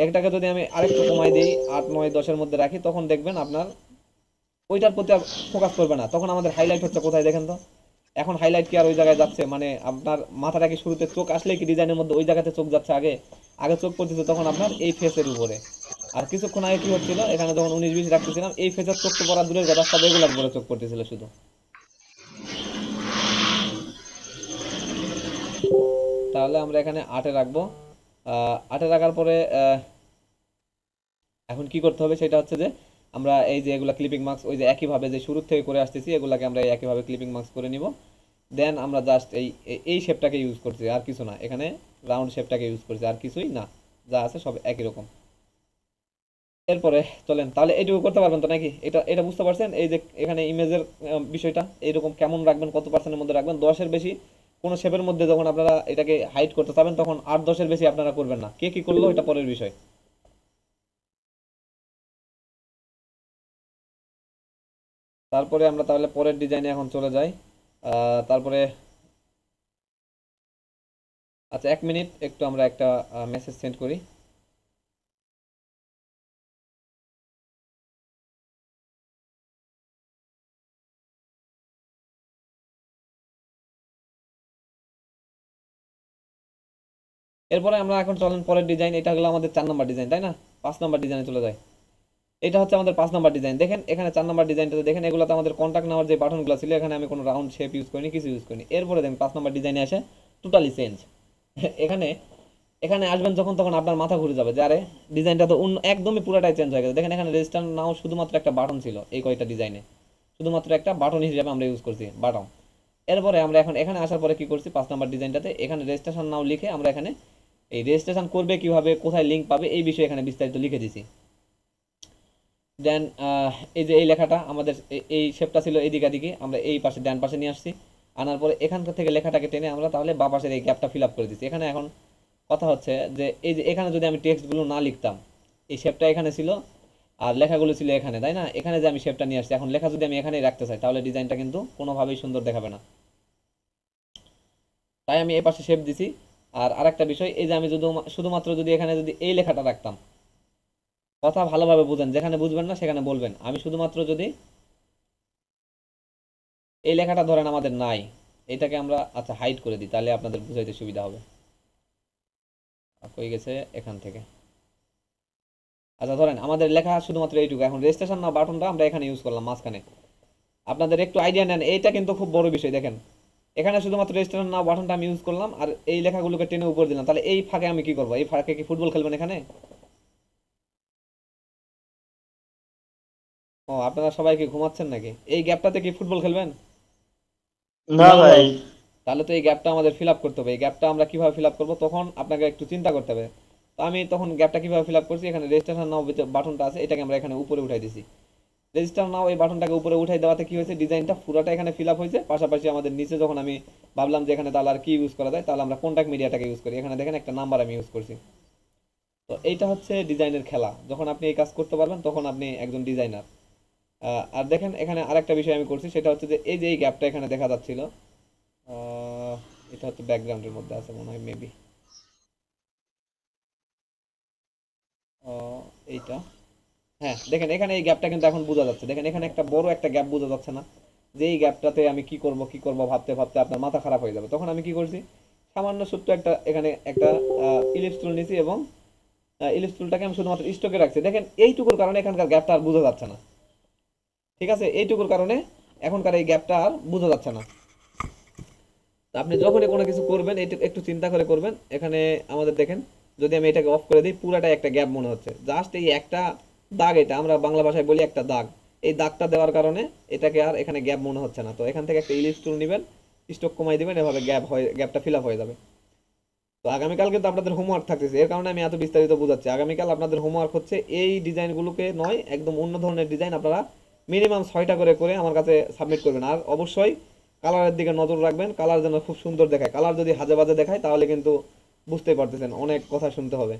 S1: এটাকে যদি আমি আরেকটু কমাই দিই, 8, 9, 10-এর মধ্যে রাখি, তখন দেখবেন আপনার ওইটার প্রতি আর ফোকাস করবে না, তখন আমাদের হাইলাইট হচ্ছে কোথায় দেখেন তো। এখন হাইলাইট কি আর ওই জায়গায় যাচ্ছে, মানে আপনার মাথাটা কি শুরুতে চোখ আসলে কি ডিজাইনের মধ্যে ওই জায়গাতে চোখ যাচ্ছে, আগে আগে চোখ পড়তেছে তখন আপনার এই ফেসের উপরে। আর কিছুক্ষণ আগে কি হচ্ছিল, এখানে যখন 19-20 রাখতেছিলাম, এই ফেসের চোখ তো পড়া দূরের কথা, সব এগুলার উপরে চোখ পড়তেছিল শুধু। তাহলে আমরা এখানে 8-এ রাখবো। 8-এ রাখার পরে এখন কি করতে হবে সেটা হচ্ছে যে আমরা এই যে এগুলা ক্লিপিং মার্কস ওই যে একইভাবে যে শুরু থেকে করে আসতেছি, এগুলাকে আমরা এই একইভাবে ক্লিপিং মার্কস করে নিব। দেন আমরা জাস্ট এই শেপটাকে ইউজ করছি, আর কিছু না, এখানে রাউন্ড শেপটাকে ইউজ করছি, আর কিছুই না, যা আছে সব একই রকম। এরপরে চলেন তাহলে এইটুকু করতে পারবেন তো নাকি, এটা এটা বুঝতে পারছেন? এই যে এখানে ইমেজের বিষয়টা এইরকম কেমন রাখবেন, কত পার্সেন্টের মধ্যে রাখবেন, 10-এর বেশি কোনো শেপের মধ্যে যখন আপনারা এটাকে হাইড করতে চাবেন তখন 8-10-এর বেশি আপনারা করবেন না, কে কি করলো এটা পরের বিষয়। তারপরে আমরা তাহলে পরের ডিজাইনে এখন চলে যাই। তারপরে আচ্ছা 1 মিনিট, একটু আমরা একটা মেসেজ সেন্ড করি। এরপরে আমরা এখন চলেন পরের ডিজাইন, এটা হলো আমাদের 4 নম্বর ডিজাইন, তাই না? 5 নম্বর ডিজাইনে চলে যায়। এটা হচ্ছে আমাদের 5 নম্বর ডিজাইন। দেখেন এখানে 4 নম্বর ডিজাইনটাতে দেখেন, এগুলোতে আমাদের কন্ট্যাক্ট নেওয়ার যে বাটনগুলো ছিল, এখানে আমি কোনো রাউন্ড শেপ ইউজ করিনি, কিছু ইউজ করিনি। এরপরে দেখেন 5 নম্বর ডিজাইনে আসে টোটালি চেঞ্জ। এখানে এখানে আসবেন যখন তখন আপনার মাথা ঘুরে যাবে যে আরে ডিজাইনটা তো একদমই পুরাটাই চেঞ্জ হয়ে গেছে। দেখেন এখানে রেজিস্টার নাও শুধুমাত্র একটা বাটন ছিল, এই কয়টা ডিজাইনে শুধুমাত্র একটা বাটন হিসেবে আমরা ইউজ করছি, বাটন। এরপরে আমরা এখন এখানে আসার পরে কি করছি, 5 নম্বর ডিজাইনটাতে এখানে রেজিস্ট্রেশন নাও লিখে আমরা এখানে এই রেজিস্ট্রেশন করবে কিভাবে, কোথায় লিঙ্ক পাবে, এই বিষয়ে এখানে বিস্তারিত লিখে দিছি। দেন এই যে এই লেখাটা আমাদের এই শেপটা ছিল এইদিকে দিকে, আমরা এই পাশে ডান পাশে নিয়ে আসছি। আনার পরে এখানকার থেকে লেখাটাকে টেনে আমরা তাহলে বা পাশের এই গ্যাপটা ফিল আপ করে দিচ্ছি। এখানে এখন কথা হচ্ছে যে এই যে এখানে যদি আমি টেক্সটগুলো না লিখতাম, এই শেপটা এখানে ছিল আর লেখাগুলো ছিল এখানে, তাই না? এখানে যে আমি শেপটা নিয়ে আসছি, এখন লেখা যদি আমি এখানেই রাখতে চাই তাহলে ডিজাইনটা কিন্তু কোনোভাবেই সুন্দর দেখাবে না, তাই আমি এই পাশে শেপ দিছি। আর আরেকটা বিষয়, এই যে আমি যদি শুধুমাত্র যদি এখানে যদি এই লেখাটা রাখতাম, কথা ভালোভাবে বুঝেন, যেখানে বুঝবেন না সেখানে বলবেন, আমি শুধুমাত্র যদি এই লেখাটা ধরেন আমাদের নাই, এটাকে আমরা আচ্ছা হাইড করে দিই, তাহলে আপনাদের বুঝাইতে সুবিধা হবে। কই গেছে এখান থেকে, আচ্ছা ধরেন আমাদের লেখা শুধুমাত্র এইটুকু, এখন রেজিস্ট্রেশন না বাটনটা আমরা এখানে ইউজ করলাম মাঝখানে। আপনাদের একটু আইডিয়া নেন, এইটা কিন্তু খুব বড় বিষয়। দেখেন এখানে শুধুমাত্র রেজিস্ট্রেশন না বাটনটা আমি ইউজ করলাম আর এই লেখাগুলোকে টেনে উপর দিলাম, তাহলে এই ফাঁকে আমি কি করবো? এই ফাঁকে কি ফুটবল খেলবেন এখানে? ও আপনারা সবাই কি ঘুমাচ্ছেন নাকি? এই গ্যাপটাতে কি ফুটবল খেলবেন?
S2: না ভাই।
S1: তাহলে তো এই গ্যাপটা আমাদের ফিল আপ করতে হবে। এই গ্যাপটা আমরা কিভাবে ফিল আপ করবো তখন আপনাকে একটু চিন্তা করতে হবে। তো আমি তখন গ্যাপটা কিভাবে ফিল আপ করছি, এখানে রেজিস্ট্রেশন নাও বাটনটা আছে, এটাকে আমরা এখানে উপরে উঠাই দিছি। রেজিস্টার নাও এই বাটনটাকে উপরে উঠাই দেওয়াতে কি হয়েছে, ডিজাইনটা পুরোটা এখানে ফিল আপ হয়েছে। পাশাপাশি আমাদের নিচে যখন আমি ভাবলাম যে এখানে তাহলে আর কি ইউজ করা যায়, তাহলে আমরা কন্ট্যাক্ট মিডিয়াটাকে ইউজ করি। এখানে দেখেন একটা নাম্বার আমি ইউজ করছি। তো এইটা হচ্ছে ডিজাইনের খেলা, যখন আপনি এই কাজ করতে পারবেন তখন আপনি একজন ডিজাইনার। আর দেখেন এখানে আরেকটা বিষয় আমি করছি, সেটা হচ্ছে যে এই যে এই গ্যাপটা এখানে দেখা যাচ্ছিল, এটা হচ্ছে ব্যাকগ্রাউন্ডের মধ্যে আছে মনে হয় মেবি, এইটা, হ্যাঁ দেখেন এখানে এই গ্যাপটা কিন্তু এখন বোঝা যাচ্ছে। দেখেন এখানে একটা বড় একটা গ্যাপ বোঝা যাচ্ছে না, যে এই গ্যাপটাতে আমি কি করব কি করব ভাবতে ভাবতে আপনার মাথা খারাপ হয়ে যাবে। তখন আমি কি করছি, সামান্য ছোট্ট একটা এখানে একটা ইলিপস টুল নিয়েছি এবং ইলিপস টুলটাকে আমি শুধুমাত্র স্টকে রাখছি। দেখেন এইটুকুর কারণে এখানকার গ্যাপটা আর বোঝা যাচ্ছে না, ঠিক আছে? এইটুকুর কারণে এখনকার এই গ্যাপটা আর বোঝা যাচ্ছে না। তো আপনি যখনই কোনো কিছু করবেন একটু একটু চিন্তা করে করবেন। এখানে আমাদের দেখেন যদি আমি এটাকে অফ করে দিই, পুরাটাই একটা গ্যাপ মনে হচ্ছে, জাস্ট এই একটা দাগ, এটা আমরা বাংলা ভাষায় বলি একটা দাগ, এই দাগটা দেওয়ার কারণে এটাকে আর এখানে গ্যাপ মনে হচ্ছে না। তো এখান থেকে একটা ইলিপস টুল নেবেন, স্ট্রোক কমাই দিবেন, এভাবে গ্যাপটা ফিল আপ হয়ে যাবে। তো আগামীকাল কিন্তু আপনাদের হোমওয়ার্ক থাকতেছে, এর কারণে আমি এত বিস্তারিত বোঝাচ্ছি। আগামীকাল আপনাদের হোমওয়ার্ক হচ্ছে এই ডিজাইনগুলোকে নয়, একদম অন্য ধরনের ডিজাইন আপনারা মিনিমাম 6টা করে করে আমার কাছে সাবমিট করবেন। আর অবশ্যই কালারের দিকে নজর রাখবেন, কালার যেন খুব সুন্দর দেখায়। কালার যদি হাজে বাজে দেখায় তাহলে কিন্তু
S3: বুঝতেই পারতেছেন অনেক কথা শুনতে হবে।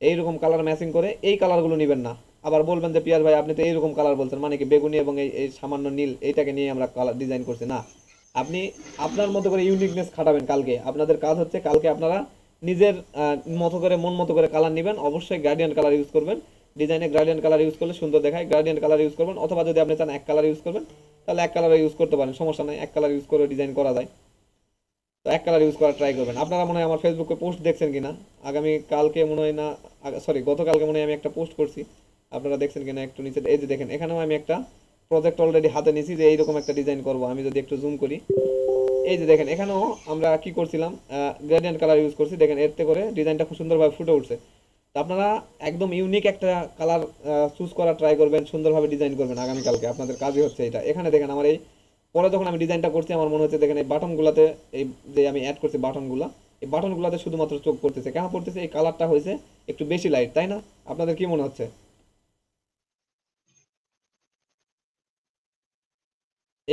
S3: এইরকম কালার ম্যাচিং করে এই কালারগুলো নেবেন না। আবার বলবেন যে পিয়াস ভাই আপনি তো এইরকম কালার বলছেন, মানে কি বেগুনি এবং এই এই সামান্য নীল এইটাকে নিয়ে আমরা কালার ডিজাইন করছি না। আপনি আপনার মতো করে ইউনিকনেস খাটাবেন। কালকে আপনাদের কাজ হচ্ছে কালকে আপনারা নিজের মতো করে মন মতো করে কালার নেবেন। অবশ্যই গ্রেডিয়েন্ট কালার ইউজ করবেন। ডিজাইনে গ্রেডিয়েন্ট কালার ইউজ করলে সুন্দর দেখায়, গ্রেডিয়েন্ট কালার ইউজ করবেন। অথবা যদি আপনি চান এক কালার ইউজ করবেন তাহলে এক কালার ইউজ করতে পারেন, সমস্যা নাই, এক কালার ইউজ করে ডিজাইন করা যায়। তো এক কালার ইউজ করার ট্রাই করবেন। আপনারা মনে হয় আমার ফেসবুকে পোস্ট দেখছেন কিনা, আগামী কালকে মনে হয় না, সরি গতকালকে মনে হয় আমি একটা পোস্ট করছি, আপনারা দেখছেন কিনা একটু নিচে। এই যে দেখেন এখানেও আমি একটা প্রজেক্ট অলরেডি হাতে নিয়েছি যে এইরকম একটা ডিজাইন করব। আমি যদি একটু জুম করি, এই যে দেখেন এখানেও আমরা কি করছিলাম, গ্রেডিয়েন্ট কালার ইউজ করছি। দেখেন এতে করে ডিজাইনটা খুব সুন্দরভাবে ফুটে উঠছে। তো আপনারা একদম ইউনিক একটা কালার চুজ করার ট্রাই করবেন, সুন্দরভাবে ডিজাইন করবেন আগামীকালকে। আপনাদের কাজই হচ্ছে এটা। এখানে দেখেন আমার এই পরে যখন আমি ডিজাইনটা করছি আমার মনে হচ্ছে দেখেন এই বাটনগুলোতে, এই যে আমি অ্যাড করছি বাটনগুলো, এই বাটনগুলোতে শুধুমাত্র চোখ পড়তেছে। কেন পড়তেছে? এই কালারটা হয়েছে একটু বেশি লাইট, তাই না? আপনাদের কি মনে হচ্ছে?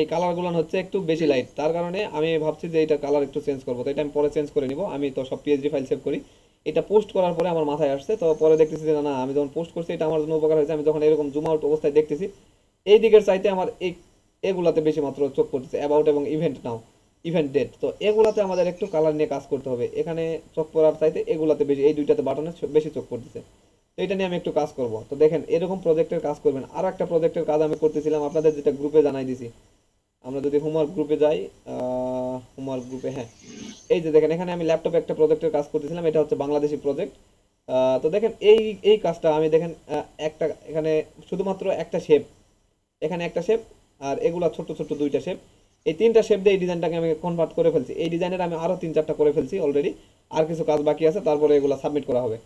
S3: এই কালারগুলো হচ্ছে একটু বেশি লাইট, তার কারণে আমি ভাবছি যে এটা কালার একটু চেঞ্জ করবো। তো এটা আমি পরে চেঞ্জ করে নিব। আমি তো সব পিএইচডি ফাইল সেভ করি। এটা পোস্ট করার পরে আমার মাথায় আসছে, তো পরে দেখতেছি যে না না, আমি যখন পোস্ট করছি এটা আমার জন্য উপকার হয়েছে। আমি যখন এরকম জুম আউট অবস্থায় দেখতেছি এই দিকের চাইতে আমার এই এগুলাতে বেশি মাত্র চোখ পড়তেছে, অ্যাবাউট এবং ইভেন্ট নাও, ইভেন্ট ডেট। তো এগুলাতে আমাদের একটু কালার নিয়ে কাজ করতে হবে। এখানে চোখ পড়ার চাইতে এগুলাতে বেশি, এই দুইটাতে বাটনে বেশি চোখ পড়তেছে। তো এটা নিয়ে আমি একটু কাজ করব। তো দেখেন এরকম প্রজেক্টের কাজ করবেন। আর একটা প্রজেক্টের কাজ আমি করতেছিলাম আপনাদের, যেটা গ্রুপে জানাই দিছি। আমরা যদি হোমওয়ার্ক গ্রুপে যাই, হোমওয়ার্ক গ্রুপে, হ্যাঁ, এই যে দেখেন এখানে আমি ল্যাপটপে একটা প্রজেক্টের কাজ করতেছিলাম। এটা হচ্ছে বাংলাদেশি প্রজেক্ট। তো দেখেন এই এই কাজটা আমি দেখেন একটা এখানে শুধুমাত্র একটা শেপ, এখানে একটা শেপ, আর এগুলা ছোট ছোট দুইটা শেপ, এই তিনটা শেপ দিয়ে এই ডিজাইনটাকে আমি কনভার্ট করে ফেলছি। এই ডিজাইনের আমি আরও তিন চারটা করে ফেলছি অলরেডি। আর কিছু কাজ বাকি আছে, তারপরে এগুলো সাবমিট করা হবে।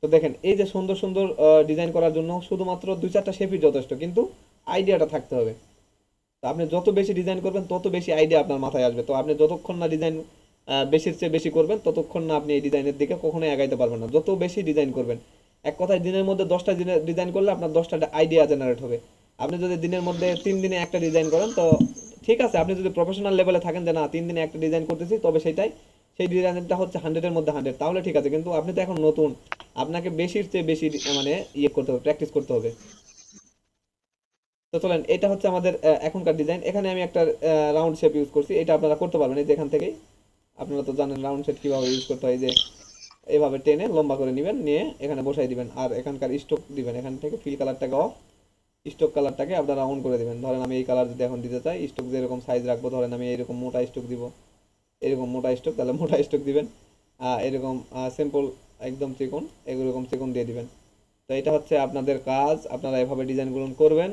S3: তো দেখেন এই যে সুন্দর সুন্দর ডিজাইন করার জন্য শুধুমাত্র দুই চারটা শেপই যথেষ্ট, কিন্তু আইডিয়াটা থাকতে হবে। তো আপনি যত বেশি ডিজাইন করবেন তত বেশি আইডিয়া আপনার মাথায় আসবে। তো আপনি যতক্ষণ না ডিজাইন বেশির চেয়ে বেশি করবেন ততক্ষণ না আপনি এই ডিজাইনের দিকে কখনোই আগাইতে পারবেন না। যত বেশি ডিজাইন করবেন, এক কথায় দিনের মধ্যে 10টা ডিজাইন করলে আপনার 10টা আইডিয়া জেনারেট হবে। আপনি যদি দিনের মধ্যে 3 দিনে একটা ডিজাইন করেন তো ঠিক আছে। আপনি যদি প্রফেশনাল লেভেলে থাকেন যে না 3 দিনে একটা ডিজাইন করতেছি, তবে সেটাই, সেই ডিজাইনটা হচ্ছে 100-এর মধ্যে 100, তাহলে ঠিক আছে। কিন্তু আপনি তো এখন নতুন, আপনাকে বেশির চেয়ে বেশি মানে ইয়ে করতে হবে, প্র্যাকটিস করতে হবে। তো চলেন, এটা হচ্ছে আমাদের এখনকার ডিজাইন। এখানে আমি একটা রাউন্ড শেপ ইউজ করছি, এটা আপনারা করতে পারবেন এই যে এখান থেকেই। আপনারা তো জানেন রাউন্ড শেপ কীভাবে ইউজ করতে হয়। যে এইভাবে টেনে লম্বা করে নেবেন, নিয়ে এখানে বসাই দিবেন। আর এখানকার স্টোক দিবেন, এখান থেকে ফিল কালারটাকে অফ, স্টোক কালারটাকে আপনারা অন করে দিবেন। ধরেন আমি এই কালার যদি এখন দিতে চাই, স্টোক যেরকম সাইজ রাখবো, ধরেন আমি এরকম মোটা স্টোক দিব, এরকম মোটা স্টোক, তাহলে মোটা স্টোক দিবেন। এরকম সিম্পল একদম চিকন, এরকম চিকন দিয়ে দিবেন। তো এটা হচ্ছে আপনাদের কাজ, আপনারা এভাবে ডিজাইনগুলো করবেন।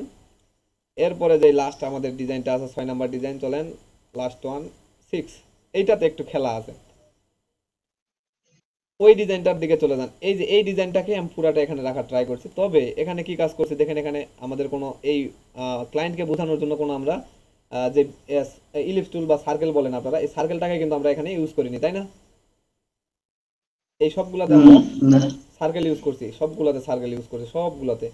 S3: এরপরে যে লাস্ট আমাদের ডিজাইনটা আছে 6 নাম্বার ডিজাইন, চলেন লাস্ট ওয়ান 6, এইটাতে একটু খেলা আছে। ওই ডিজাইনটার দিকে চলে যান। এই যে এই ডিজাইনটাকে আমি পুরাটা এখানে রাখার ট্রাই করছি। তবে এখানে কি কাজ করছি দেখেন, এখানে আমাদের কোনো এই ক্লায়েন্টকে বোঝানোর জন্য কোনো আমরা যে ইলিপস টুল বা সার্কেল বলেন আপনারা, এই সার্কেলটাকে কিন্তু আমরা এখানে ইউজ করিনি, তাই না? এই সবগুলাতে আমরা
S2: না
S3: সার্কেল ইউজ করছি, সবগুলাতে সার্কেল ইউজ করছি, সবগুলাতে।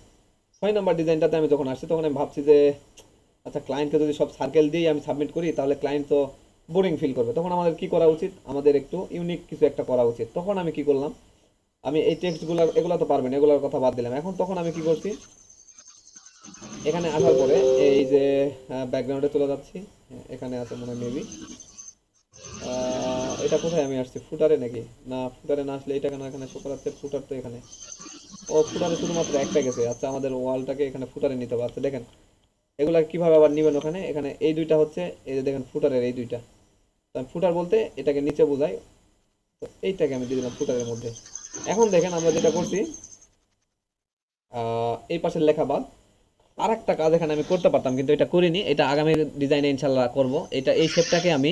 S3: 6 নাম্বার ডিজাইনটাতে আমি যখন আসছি তখন আমি ভাবছি যে আচ্ছা ক্লায়েন্টকে যদি সব সার্কেল দিয়ে আমি সাবমিট করি তাহলে ক্লায়েন্ট তো বোরিং ফিল করবে। তখন আমাদের কি করা উচিত? আমাদের একটু ইউনিক কিছু একটা করা উচিত। তখন আমি কি করলাম, আমি এই টেক্সটগুলো এগুলো তো পারবেন, এগুলোর কথা বাদ দিলাম। এখন তখন আমি কি করছি, এখানে আসার পরে এই যে ব্যাকগ্রাউন্ডে চলে যাচ্ছি। হ্যাঁ, এখানে আছে মনে হয় মেবি, এটা কোথায় আমি আসছি, ফুটারে নাকি? না, ফুটারে না আসলে এটা কেন এখানে শো করাচ্ছে? ফুটার তো এখানে, ও ফুটারে শুধুমাত্র একটা গেছে। আচ্ছা আমাদের ওয়ালটাকে এখানে ফুটারে নিতে হবে। আচ্ছা দেখেন এগুলা কিভাবে আবার নিবেন, ওখানে এখানে এই দুইটা হচ্ছে, এই যে দেখেন ফুটারের এই দুইটা। তো আমি ফুটার বলতে এটাকে নিচে বোঝাই। তো এইটাকে আমি দিয়ে দিলাম ফুটারের মধ্যে। এখন দেখেন আমরা যেটা করছি, এই পাশের লেখা বাদ, আর একটা কাজ এখানে আমি করতে পারতাম কিন্তু এটা করিনি। এটা আগামী ডিজাইনে ইনশাল্লাহ করব। এটা এই শেপটাকে আমি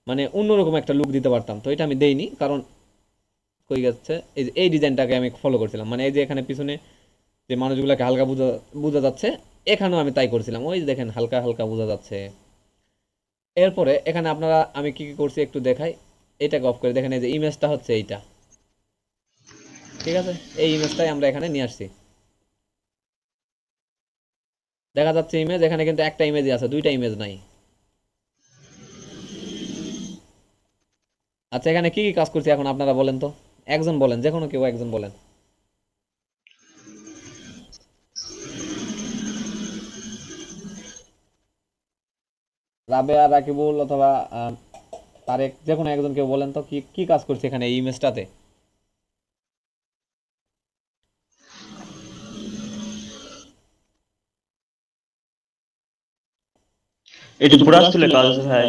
S3: মানে অন্যরকম একটা লুক দিতে পারতাম, তো এটা আমি দেইনি। কারণ কই যাচ্ছে, এই যে এই ডিজাইনটাকে আমি ফলো করছিলাম, মানে এই যে এখানে পিছনে যে মানুষগুলোকে হালকা বোঝা বোঝা যাচ্ছে, এখানেও আমি তাই করছিলাম। ওই যে দেখেন হালকা হালকা বোঝা যাচ্ছে। এরপরে এখানে আপনারা আমি কি কি করছি একটু দেখাই। এটাকে অফ করে দেখেন, এই যে ইমেজটা হচ্ছে এইটা, ঠিক আছে? এই ইমেজটাই আমরা এখানে নিয়ে আসছি। দেখা যাচ্ছে ইমেজ, এখানে কিন্তু একটা ইমেজই আছে, দুইটা ইমেজ নাই।
S1: আচ্ছা এখানে কি কি কাজ করছি এখন আপনারা বলেন তো, একজন বলেন, যে কোনো কেউ একজন বলেন। রাবেয়া, রাকিবুল অথবা তারেক, যে কোনো একজন কেউ বলেন তো কি কি কাজ করছে এখানে এই ইমেজটাতে।
S2: এটি ব্রাশ তুলে কাজ আছে ভাই।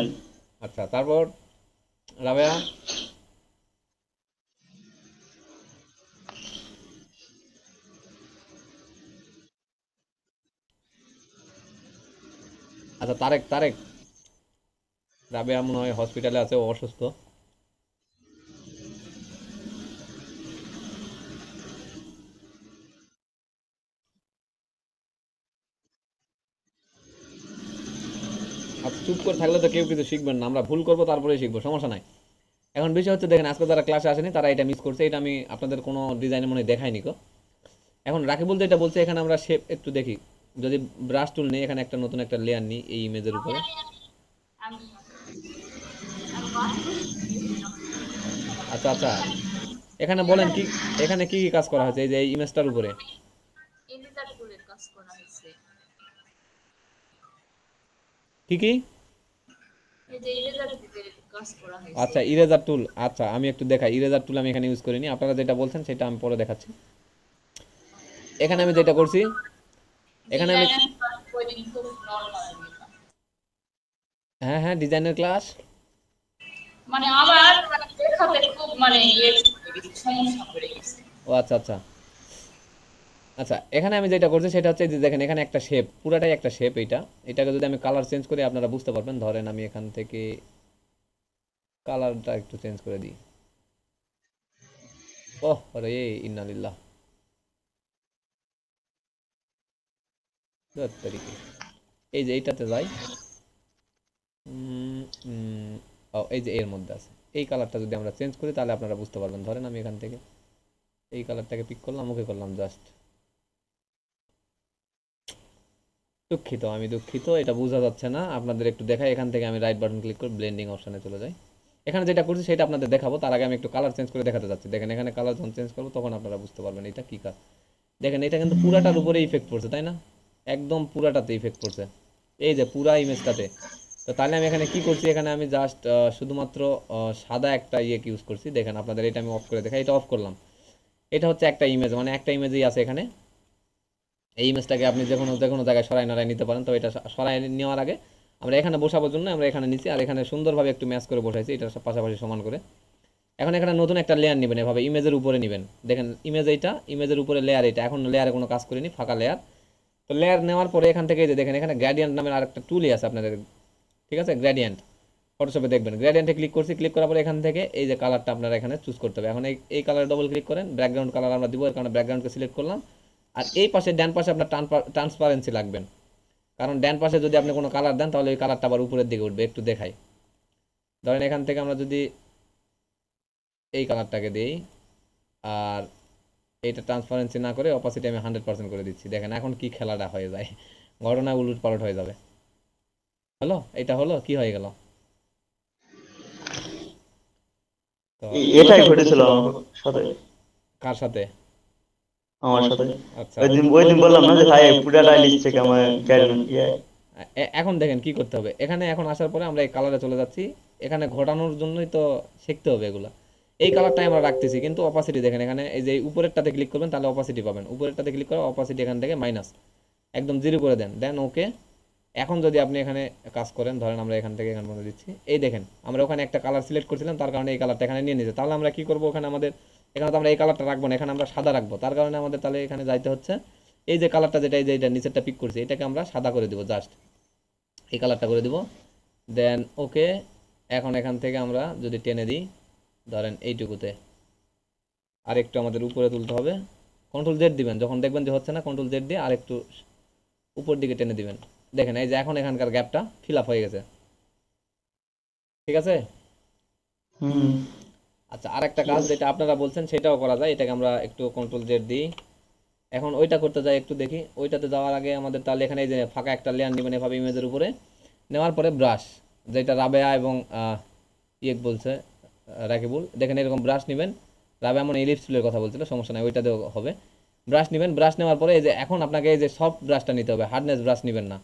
S1: আচ্ছা তারপর রাবেয়া। আচ্ছা তারেক, তারেক। রাবেয়া মনে হয় হসপিটালে আছে, ও অসুস্থ। আচ্ছা চুপ করে থাকলে তো কেউ কিছু শিখবেন না, আমরা ভুল করবো তারপরে শিখবো, সমস্যা নাই। এখন বিষয় হচ্ছে দেখেন, আজকে যারা ক্লাসে আসেনি তারা এটা মিস করছে, এটা আমি আপনাদের কোনো ডিজাইনে মনে হয় দেখাইনি কো। এখন রাকিবুল যেটা বলছে, এখানে আমরা শেপ একটু দেখি। যদি ব্রাশ টুল নিই, এখানে একটা নতুন একটা লেয়ার নিই এই ইমেজের উপরে। আচ্ছা আচ্ছা, এখানে বলেন কি, এখানে কি কি কাজ করা হয়েছে এই যে এই ইমেজটার উপরে। কি কি? আচ্ছা ইরেজার টুল, আচ্ছা আমি একটু দেখাই। ইরেজার টুল আমি এখানে ইউজ করিনি, আপনারা যেটা বলছেন সেটা আমি পরে দেখাচ্ছি। এখানে আমি যেটা করছি, এখানে আমি, হ্যাঁ হ্যাঁ ডিজাইনের ক্লাস,
S4: মানে আবার মানে দেখাতে খুব মানে সমস্যা পড়ে গেছে।
S1: ও আচ্ছা আচ্ছা। আচ্ছা এখানে আমি যেটা করছি সেটা হচ্ছে যে দেখেন, এখানে একটা শেপ, পুরাটাই একটা শেপ। এইটা, এটাকে যদি আমি কালার চেঞ্জ করি আপনারা বুঝতে পারবেন। ধরেন আমি এখান থেকে কালারটা একটু চেঞ্জ করে দিই। ওহ আরে ইন্নালিল্লাহ, ধুর তারিকে। এই যে এইটাতে যাই, উম, উম, ও এই যে এর মধ্যে আছে, এই কালারটা যদি আমরা চেঞ্জ করি তাহলে আপনারা বুঝতে পারবেন। ধরেন আমি এখান থেকে এই কালারটাকে পিক করলাম, ওকে করলাম জাস্ট। দুঃখিত, আমি দুঃখিত, এটা বোঝা যাচ্ছে না আপনাদের, একটু দেখাই। এখান থেকে আমি রাইট বাটন ক্লিক করে ব্লেন্ডিং অপশনে চলে যাই। এখানে যেটা করছি সেটা আপনাদের দেখাবো, তার আগে আমি একটু কালার চেঞ্জ করে দেখাতে যাচ্ছি। দেখেন এখানে কালার যখন চেঞ্জ করবো তখন আপনারা বুঝতে পারবেন এটা কি কাজ। দেখেন এটা কিন্তু পুরাটার উপরে ইফেক্ট পড়ছে, তাই না? একদম পুরাটাতে ইফেক্ট পড়ছে, এই যে পুরা ইমেজটাতে। তো তাহলে আমি এখানে কি করছি, এখানে আমি জাস্ট শুধুমাত্র সাদা একটা ইয়ে ইউজ করছি। দেখেন আপনাদের, এটা আমি অফ করে দেখাই, এটা অফ করলাম। এটা হচ্ছে একটা ইমেজ, মানে একটা ইমেজই আছে এখানে। এই ইমেজটাকে আপনি যে কোনো জায়গায় সরাই নাড়াই নিতে পারেন। তো এটা সরাই নেওয়ার আগে আমরা এখানে বসাবার জন্য আমরা এখানে নিচ্ছি, আর এখানে সুন্দরভাবে একটু ম্যাচ করে বসাইছি, এটা পাশাপাশি সমান করে। এখন এখানে নতুন একটা লেয়ার নেবেন, এভাবে ইমেজের উপরে নেবেন। দেখেন ইমেজ এইটা, ইমেজের উপরে লেয়ার এটা। এখন লেয়ারে কোনো কাজ করিনি, ফাঁকা লেয়ার। তো লেয়ার নেওয়ার পরে এখান থেকে যে দেখেন এখানে গ্রেডিয়েন্ট নামের আরেকটা টুলই আছে আপনাদের, ঠিক আছে? গ্রেডিয়েন্ট, ফটোশপে দেখবেন গ্রেডিয়েন্টে ক্লিক করছি। ক্লিক করার পরে এখান থেকে এই যে কালারটা আপনারা এখানে চুজ করতে হবে। এখন এই কালারে ডবল ক্লিক করেন, ব্যাকগ্রাউন্ড কালার আমরা দিব, এর কারণে ব্যাকগ্রাউন্ডকে সিলেক্ট করলাম। আর এই পাশে ডান পাশে আপনার ট্রান্সপারেন্সি লাগবেন, কারণ ডান পাশে যদি আপনি কোনো কালার দেন তাহলে ওই কালারটা আবার উপরের দিকে উঠবে। একটু দেখাই, ধরেন এখান থেকে আমরা যদি এই কালারটাকে দিই, আর এইটা ট্রান্সপারেন্সি না করে অপাসিটি আমি 100% করে দিচ্ছি। দেখেন এখন কি খেলাটা হয়ে যায়, ঘটনা উলট পালট হয়ে যাবে। হলো, এটা হলো, কি হয়ে গেল? তো
S2: এটাই ঘটেছিল আমার সাথে।
S1: কার সাথে?
S2: আমার সাথে
S1: আচ্ছা
S2: ওই দিন বললাম না যে ভাই পুরাটাই লিস্ট থেকে আমার
S1: এখন দেখেন কি করতে হবে। এখানে এখন আসার পরে আমরা এই কালারে চলে যাচ্ছি। এখানে ঘটানোর জন্যই তো শিখতে হবে এগুলা। এই কালারটাই আমরা রাখতেছি, কিন্তু অপাসিটি দেখেন এখানে এই যে উপরেরটাতে ক্লিক করবেন তাহলে অপাসিটি পাবেন। উপরেরটাতে ক্লিক করে অপাসিটি এখান থেকে মাইনাস, একদম জিরো করে দেন, দেন ওকে। এখন যদি আপনি এখানে কাজ করেন, ধরেন আমরা এখান থেকে এখানে বলে দিচ্ছি, এই দেখেন আমরা ওখানে একটা কালার সিলেক্ট করছিলাম, তার কারণে এই কালারটা এখানে নিয়ে নিয়েছে। তাহলে আমরা কি করবো, ওখানে আমাদের এখানে তো আমরা এই কালারটা রাখবো না, এখানে আমরা সাদা রাখবো। তার কারণে আমাদের তাহলে এখানে যাইতে হচ্ছে, এই যে কালারটা যেটা, এই যে এটা নিচেরটা পিক করছি, এটাকে আমরা সাদা করে দিব, জাস্ট এই কালারটা করে দিব, দেন ওকে। এখন এখান থেকে আমরা যদি টেনে দিই, ধরেন এইটুকুতে, আর একটু আমাদের উপরে তুলতে হবে। কন্ট্রোল জেড দিবেন, যখন দেখবেন যে হচ্ছে না কন্ট্রোল জেড দিয়ে আর একটু উপর দিকে টেনে দিবেন। দেখেন এই যে এখন এখানকার গ্যাপটা ফিল আপ হয়ে গেছে, ঠিক আছে? আচ্ছা আর একটা কাজ যেটা আপনারা বলছেন সেটাও করা যায়, এটাকে আমরা একটু কন্ট্রোল জেড দিই। এখন ওইটা করতে যাই, একটু দেখি। ওইটাতে যাওয়ার আগে আমাদের তাহলে এখানে এই যে ফাঁকা একটা লেয়ার নেবেন এভাবে ইমেজের উপরে। নেওয়ার পরে ব্রাশ, যেটা রাবেয়া এবং ইয়ে বলছে, রাকিবুল। দেখেন এরকম ব্রাশ নেবেন, রাবে এমন ইলিপস টুলের কথা বলছিল, সমস্যা নাই, ওইটাতেও হবে। ব্রাশ নেবেন, ব্রাশ নেওয়ার পরে এই যে এখন আপনাকে এই যে সফট ব্রাশটা নিতে হবে, হার্ডনেস ব্রাশ নেবেন না,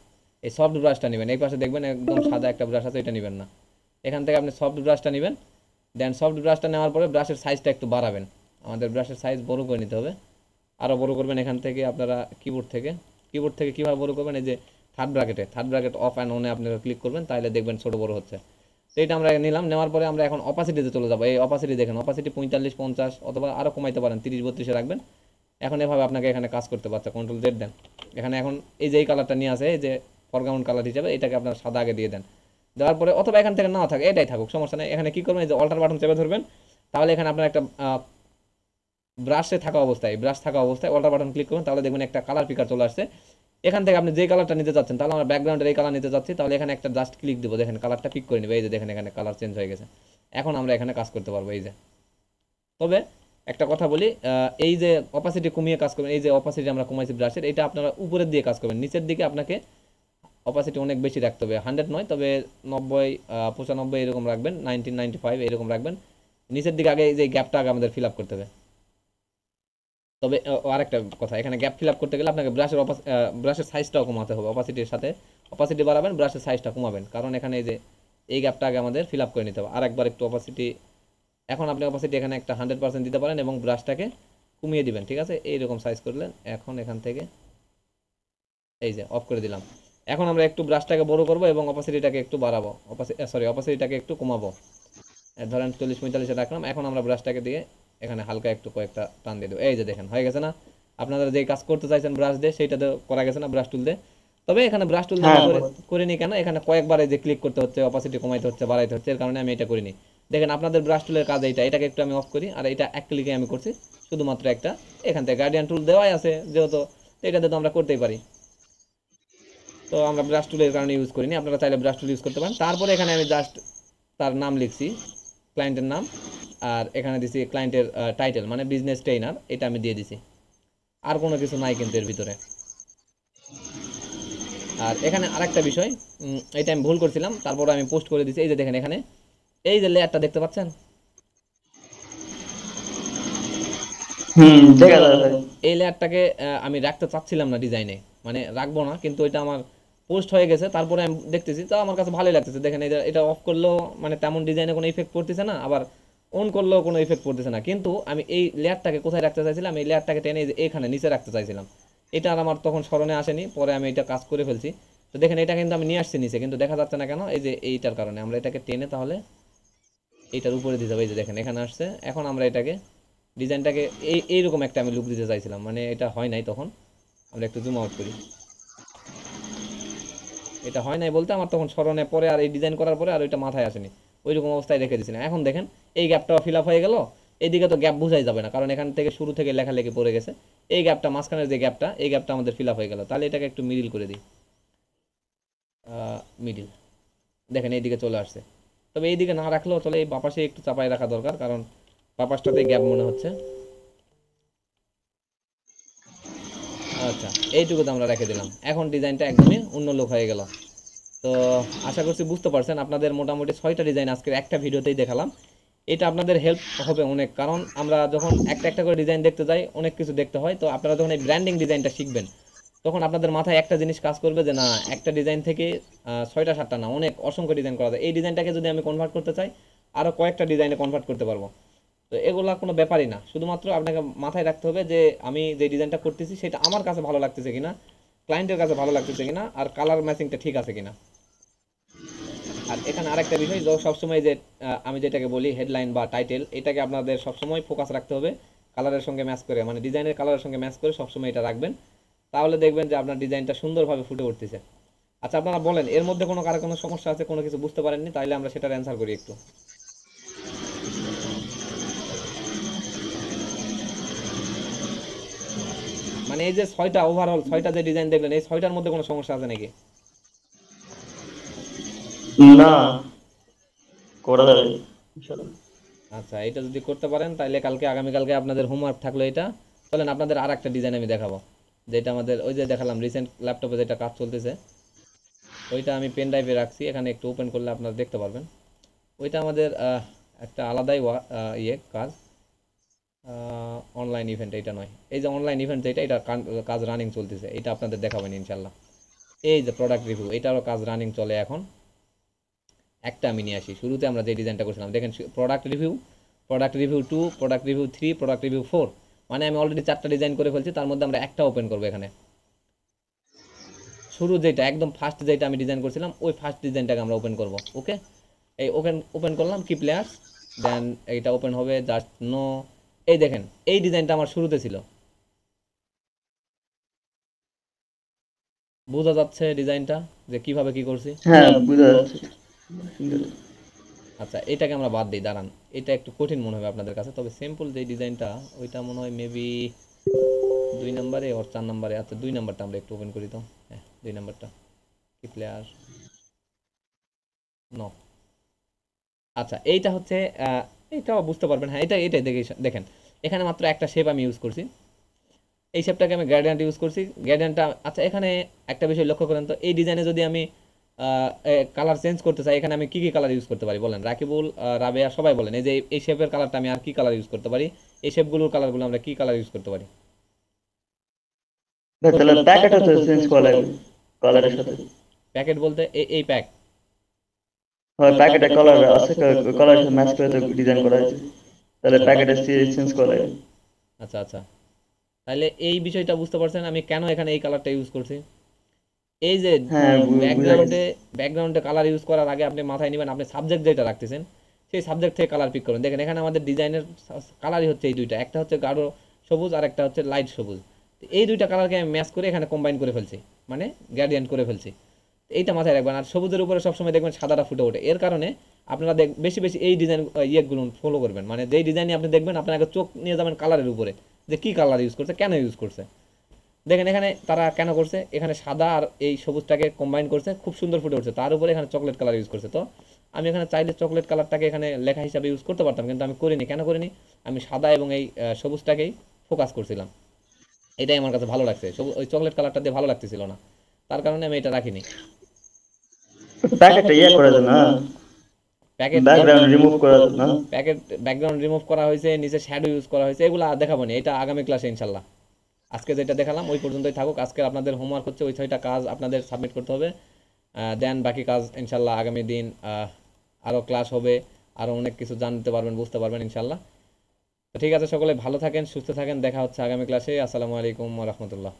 S1: এই সফট ব্রাশটা নেবেন। এই পাশে দেখবেন একদম সাদা একটা ব্রাশ আছে, এটা নেবেন না, এখান থেকে আপনি সফট ব্রাশটা নেবেন। দেন সফট ব্রাশটা নেওয়ার পরে ব্রাশের সাইজটা একটু বাড়াবেন, আমাদের ব্রাশের সাইজ বড় করে নিতে হবে, আরও বড় করবেন। এখান থেকে আপনারা কিবোর্ড থেকে কীভাবে বড় করবেন, এই যে থার্ড ব্র্যাকেট অফ অ্যান্ড অনে আপনারা ক্লিক করবেন, তাহলে দেখবেন ছোটো বড় হচ্ছে। তো এটা আমরা নিলাম, নেওয়ার পরে আমরা এখন অপাসিটিতে চলে যাবো। এই অপাসিটি দেখেন, অপাসিটি 45 50 অথবা আরও কমাইতে পারেন, 30 32 রাখবেন। এখন এভাবে আপনাকে এখানে কাজ করতে পারছে, কন্ট্রোল জেড দেন। এখানে এখন এই যে এই কালারটা নিয়ে আসে, এই যে ফরগ্রাউন্ড কালার হিসেবে এটাকে আপনার সাদা আগে দিয়ে দেন। দেওয়ার পরে অথবা এখান থেকে নাও থাকে, এটাই থাকুক, সমস্যা নেই। এখানে কী করবেন, এই যে অল্টার বাটন চেপে ধরবেন, তাহলে এখানে আপনার একটা ব্রাশ থাকা অবস্থায় অল্টার বাটন ক্লিক করুন, তাহলে দেখবেন একটা কালার পিকার চলে আসছে। এখান থেকে আপনি যে কালারটা নিতে চাচ্ছেন, তাহলে আমরা ব্যাকগ্রাউন্ডের এই কালার নিতে চাচ্ছি, তাহলে এখানে একটা জাস্ট ক্লিক দেবো, দেখেন কালারটা পিক করে নেবে, এই যে দেখেন এখানে কালার চেঞ্জ হয়ে গেছে। এখন আমরা এখানে কাজ করতে পারবো, এই যে। তবে একটা কথা বলি, এই যে অপাসিটি কমিয়ে কাজ করবেন, এই যে অপাসিটি আমরা কমাইছি ব্রাশের, এটা আপনারা উপরের দিয়ে কাজ করবেন, নিচের দিকে আপনাকে অপাসিটি অনেক বেশি রাখতে হবে, 100 নয়, তবে 90 95 এরকম রাখবেন, 1995 এরকম রাখবেন। নিচের দিকে আগে এই যে গ্যাপটা আগে আমাদের ফিল আপ করতে হবে। তবে আরেকটা কথা, এখানে গ্যাপ ফিল আপ করতে গেলে আপনাকে ব্রাশের সাইজটাও কমাতে হবে, অপাসিটির সাথে অপাসিটি বাড়াবেন, ব্রাশের সাইজটা কমাবেন, কারণ এখানে এই যে এই গ্যাপটা আগে আমাদের ফিল আপ করে নিতে হবে। আরেকবার একটু অপাসিটি, এখন আপনি অপাসিটি এখানে একটা 100% দিতে পারেন এবং ব্রাশটাকে কমিয়ে দিবেন, ঠিক আছে, এইরকম সাইজ করলেন। এখন এখান থেকে এই যে অফ করে দিলাম। এখন আমরা একটু ব্রাশটাকে বড় করব এবং অপাসিটিটাকে একটু বাড়াবো, অপাসিটিটাকে একটু কমাবো, ধরেন 40 45 রাখলাম। এখন আমরা ব্রাশটাকে দিয়ে এখানে হালকা একটু কয়েকটা টান দিয়ে দেবো, এই যে দেখেন হয়ে গেছে না। আপনারা যে কাজ করতে চাইছেন ব্রাশ দিয়ে, সেইটা তো করা গেছে না ব্রাশ টুল দিয়ে। তবে এখানে ব্রাশ টুল দিয়ে করিনি কেন, এখানে কয়েকবার এই যে ক্লিক করতে হচ্ছে, অপাসিটি কমাইতে হচ্ছে, বাড়াইতে হচ্ছে, এর কারণে আমি এটা করিনি। দেখেন আপনাদের ব্রাশ টুলের কাজ এটাকে একটু আমি অফ করি, আর এটা এক ক্লিকে আমি করছি, শুধুমাত্র একটা। এখান থেকে গার্ডিয়ান টুল দেওয়াই আছে যেহেতু, এটাতে তো আমরা করতেই পারি, তো আমরা ব্রাশ টুলের কারণে ইউজ করিনি, আপনারা চাইলে ব্রাশ টুল ইউজ করতে পারেন। তারপরে এখানে আমি জাস্ট তার নাম লিখছি, ক্লায়েন্টের নাম, আর এখানে দিছি ক্লায়েন্টের টাইটেল, মানে বিজনেস ট্রেনার, এটা আমি দিয়ে দিছি। আর কোনো কিছু নাই কিন্তু এর ভিতরে। আর এখানে আরেকটা বিষয়, এটা আমি ভুল করছিলাম, তারপরে আমি পোস্ট করে দিছি। এই যে দেখেন এখানে এই যে লেয়ারটা দেখতে পাচ্ছেন,
S2: দেখা যাচ্ছে।
S1: এই লেয়ারটাকে আমি রাখতে চাচ্ছিলাম না ডিজাইনে, মানে রাখবো না, কিন্তু এটা আমার পোস্ট হয়ে গেছে। তারপরে আমি দেখতেছি, তো আমার কাছে ভালোই লাগতেছে। দেখেন এটা অফ করলেও মানে তেমন ডিজাইনে কোনো ইফেক্ট পড়তেছে না, আবার অন করলেও কোনো ইফেক্ট পড়তেছে না। কিন্তু আমি এই লেয়ারটাকে কোথায় রাখতে চাইছিলাম, এই লেয়ারটাকে টেনে এখানে নিচে রাখতে চাইছিলাম। এটা আর আমার তখন স্মরণে আসেনি, পরে আমি এটা কাজ করে ফেলছি। তো দেখেন এটা কিন্তু আমি নিয়ে আসছি নিচে, কিন্তু দেখা যাচ্ছে না কেন, এই যে এইটার কারণে। আমরা এটাকে টেনে তাহলে এইটার উপরে দিতে হবে, এই যে দেখেন এখানে আসছে। এখন আমরা এটাকে ডিজাইনটাকে এইরকম একটা আমি লুক দিতে চাইছিলাম, মানে এটা হয় নাই তখন। আমরা একটু জুম আউট করি, এটা হয় নাই বলতে আমার তখন স্মরণে পরে, আর এই ডিজাইন করার পরে আর ওইটা মাথায় আসেনি, ওইরকম অবস্থায় রেখে দিয়েছিলাম। এখন দেখেন এই গ্যাপটাও ফিল আপ হয়ে গেল। এইদিকে তো গ্যাপ বোঝাই যাবে না, কারণ এখান থেকে শুরু থেকে লেখালেখি পড়ে গেছে। এই গ্যাপটা, মাঝখানের যে গ্যাপটা, এই গ্যাপটা আমাদের ফিল আপ হয়ে গেল। তাহলে এটাকে একটু মিডিল করে দিই, মিডিল, দেখেন এইদিকে চলে আসছে। তবে এইদিকে না রাখলেও চলে, এই বাপাশে একটু চাপায় রাখা দরকার, কারণ বাপাসটাতে গ্যাপ মনে হচ্ছে। আচ্ছা, এইটুকুতে আমরা রেখে দিলাম। এখন ডিজাইনটা একদমই অন্য লোক হয়ে গেল। তো আশা করছি বুঝতে পারছেন। আপনাদের মোটামুটি 6টা ডিজাইন আজকের একটা ভিডিওতেই দেখালাম। এটা আপনাদের হেল্প হবে অনেক, কারণ আমরা যখন একটা একটা করে ডিজাইন দেখতে যাই অনেক কিছু দেখতে হয়। তো আপনারা যখন এই ব্র্যান্ডিং ডিজাইনটা শিখবেন, তখন আপনাদের মাথায় একটা জিনিস কাজ করবে যে না, একটা ডিজাইন থেকে 6টা 7টা না, অনেক অসংখ্য ডিজাইন করা যায়। এই ডিজাইনটাকে যদি আমি কনভার্ট করতে চাই, আরও কয়েকটা ডিজাইনে কনভার্ট করতে পারবো। তো এগুলা কোনো ব্যাপারই না, শুধুমাত্র আপনাকে মাথায় রাখতে হবে যে আমি যে ডিজাইনটা করতেছি সেটা আমার কাছে ভালো লাগতেছে কিনা, ক্লায়েন্টের কাছে ভালো লাগতেছে কিনা, আর কালার ম্যাচিংটা ঠিক আছে কিনা। আর এখানে আরেকটা বিষয়, সবসময় যে আমি যেটাকে বলি হেডলাইন বা টাইটেল, এটাকে আপনাদের সবসময় ফোকাস রাখতে হবে কালারের সঙ্গে ম্যাচ করে, মানে ডিজাইনের কালারের সঙ্গে ম্যাচ করে সবসময় এটা রাখবেন। তাহলে দেখবেন যে আপনার ডিজাইনটা সুন্দরভাবে ফুটে উঠতেছে। আচ্ছা, আপনারা বলেন এর মধ্যে কারো কোনো সমস্যা আছে, কোনো কিছু বুঝতে পারেননি, তাইলে আমরা সেটার অ্যান্সার করি একটু। মানে এই যে 6টা ওভারঅল 6টা যে ডিজাইন দেখলেন, এই 6টার মধ্যে কোনো সমস্যা আছে নাকি?
S2: না, করা যাবে ইনশাআল্লাহ।
S1: আচ্ছা, এটা যদি করতে পারেন তাহলে আগামীকালকে আপনাদের হোমওয়ার্ক থাকলো এটা। চলেন আপনাদের আর একটা ডিজাইন আমি দেখাবো, যেটা আমাদের ওই যে দেখালাম রিসেন্ট ল্যাপটপে যেটা কাজ চলতেছে, ওইটা আমি পেন ড্রাইভে রাখছি। এখানে একটু ওপেন করলে আপনারা দেখতে পারবেন। ওইটা আমাদের একটা আলাদাই কাজ, অনলাইন ইভেন্ট এটা নয়, এই যে অনলাইন ইভেন্ট যেটা, এটা কাজ রানিং চলতেছে, এটা আপনাদের দেখাবেন ইনশাল্লাহ। এই যে প্রোডাক্ট রিভিউ, এটারও কাজ রানিং চলে এখন। একটা আমি নিয়ে আসি, শুরুতে আমরা যে ডিজাইনটা করছিলাম দেখেন, product review 2, product review 3, product review 4, মানে আমি অলরেডি 4টা ডিজাইন করে ফেলছি, তার মধ্যে আমরা একটা ওপেন করবো এখানে। শুরু যেটা একদম ফার্স্ট যেটা আমি ডিজাইন করছিলাম, ওই ফার্স্ট ডিজাইনটাকে আমরা ওপেন করব। ওকে, এই ওপেন করলাম কি প্লেয়ার্স, দেন এইটা ওপেন হবে জাস্ট নো। এই দেখেন এই ডিজাইনটা আমার শুরুতে ছিল, বোঝা যাচ্ছে ডিজাইনটা যে কিভাবে কি করছি?
S2: হ্যাঁ বুঝা যাচ্ছে।
S1: আচ্ছা এটাকে আমরা বাদ দিই, দাঁড়ান, এটা একটু কঠিন মনে হবে আপনাদের কাছে, তবে সিম্পল যে ডিজাইনটা ওইটা মনে হয় মেবি 2 নম্বরে ওর 4 নম্বরে। আচ্ছা 2 নম্বরটা আমরা একটু ওপেন করি তো, হ্যাঁ 2 নম্বরটা কি প্লেয়ার নো। আচ্ছা এইটা হচ্ছে এইটাও বুঝতে পারবেন, হ্যাঁ এটাই দেখেন এখানে মাত্র একটা শেপ আমি ইউজ করছি, এই শেপটাকে আমি গ্রেডিয়েন্ট ইউজ করছি, গ্রেডিয়েন্টটা। আচ্ছা এখানে একটা বিষয় লক্ষ্য করেন তো, এই ডিজাইনে যদি আমি কালার চেঞ্জ করতে চাই, এখানে আমি কি কি কালার ইউজ করতে পারি বলেন? রাকিবুল, রাবেয়া সবাই বলেন, এই যে এই শেপের কালারটা আমি আর কি কালার ইউজ করতে পারি, এই শেপগুলোর কালারগুলো আমরা কি কালার ইউজ করতে পারি?
S2: তাহলে প্যাকেট হচ্ছে চেঞ্জ করা লাগবে কালারের সাথে।
S1: প্যাকেট বলতে এই প্যাক?
S2: হয় প্যাকেটে কালার আছে, কালারের সাথে ম্যাচ করে তো ডিজাইন করা হয়েছে, তাহলে প্যাকেটে চেঞ্জ করা লাগবে।
S1: আচ্ছা আচ্ছা, তাহলে এই বিষয়টা বুঝতে পারছেন আমি কেন এখানে এই কালারটা ইউজ করছি? এই যে
S2: হ্যাঁ
S1: ব্যাকগ্রাউন্ডে কালার ইউজ করার আগে আপনি মাথায় নেবেন, আপনি সাবজেক্ট যেটা রাখতেছেন সেই সাবজেক্ট থেকে কালার পিক করুন। দেখেন এখানে আমাদের ডিজাইনের কালারই হচ্ছে এই দুইটা, একটা হচ্ছে গাঢ় সবুজ আর একটা হচ্ছে লাইট সবুজ। তো এই দুইটা কালারকে আমি ম্যাচ করে এখানে কম্বাইন করে ফেলছি, মানে গ্রেডিয়েন্ট করে ফেলছি। এইটা মাথায় রাখবেন। আর সবুজের উপরে সবসময় দেখবেন সাদাটা ফুটে ওঠে, এর কারণে আপনারা বেশি বেশি এই ডিজাইন ইয়েগুলো ফলো করবেন, মানে যেই ডিজাইনই আপনি দেখবেন আপনাকে চোখ নিয়ে যাবেন কালারের উপরে, যে কী কালার ইউজ করছে, কেন ইউজ করছে। দেখেন এখানে তারা কেন করছে, এখানে সাদা আর এই সবুজটাকে কম্বাইন করছে, খুব সুন্দর ফুটে উঠছে, তার উপরে এখানে চকলেট কালার ইউজ করছে। তো আমি এখানে চাইলে চকলেট কালারটাকে এখানে লেখা হিসাবে ইউজ করতে পারতাম, কিন্তু আমি করিনি। কেন করিনি? আমি সাদা এবং এই সবুজটাকেই ফোকাস করছিলাম, এটাই আমার কাছে ভালো লাগছে, ওই চকলেট কালারটা দিয়ে ভালো লাগতেছিল না, তার কারণে আমি এটা রাখিনি।
S2: প্যাকেটটা ইয়ে করে দেন না,
S1: প্যাকেট
S2: ব্যাকগ্রাউন্ড রিমুভ করে দেন না।
S1: প্যাকেট ব্যাকগ্রাউন্ড রিমুভ করা হয়েছে, নিচে শ্যাডো ইউজ করা হয়েছে, এগুলো আর দেখাবো না, এটা আগামী ক্লাসে ইনশাল্লাহ। আজকে যেটা দেখালাম ওই পর্যন্তই থাকুক। আজকে আপনাদের হোমওয়ার্ক হচ্ছে ওই 6টা কাজ আপনাদের সাবমিট করতে হবে, দেন বাকি কাজ ইনশাল্লাহ আগামী দিন আরও ক্লাস হবে, আরও অনেক কিছু জানতে পারবেন, বুঝতে পারবেন ইনশাল্লাহ। তো ঠিক আছে, সকলে ভালো থাকেন, সুস্থ থাকেন, দেখা হচ্ছে আগামী ক্লাসে। আসসালামু আলাইকুম ওয়া রাহমাতুল্লাহ।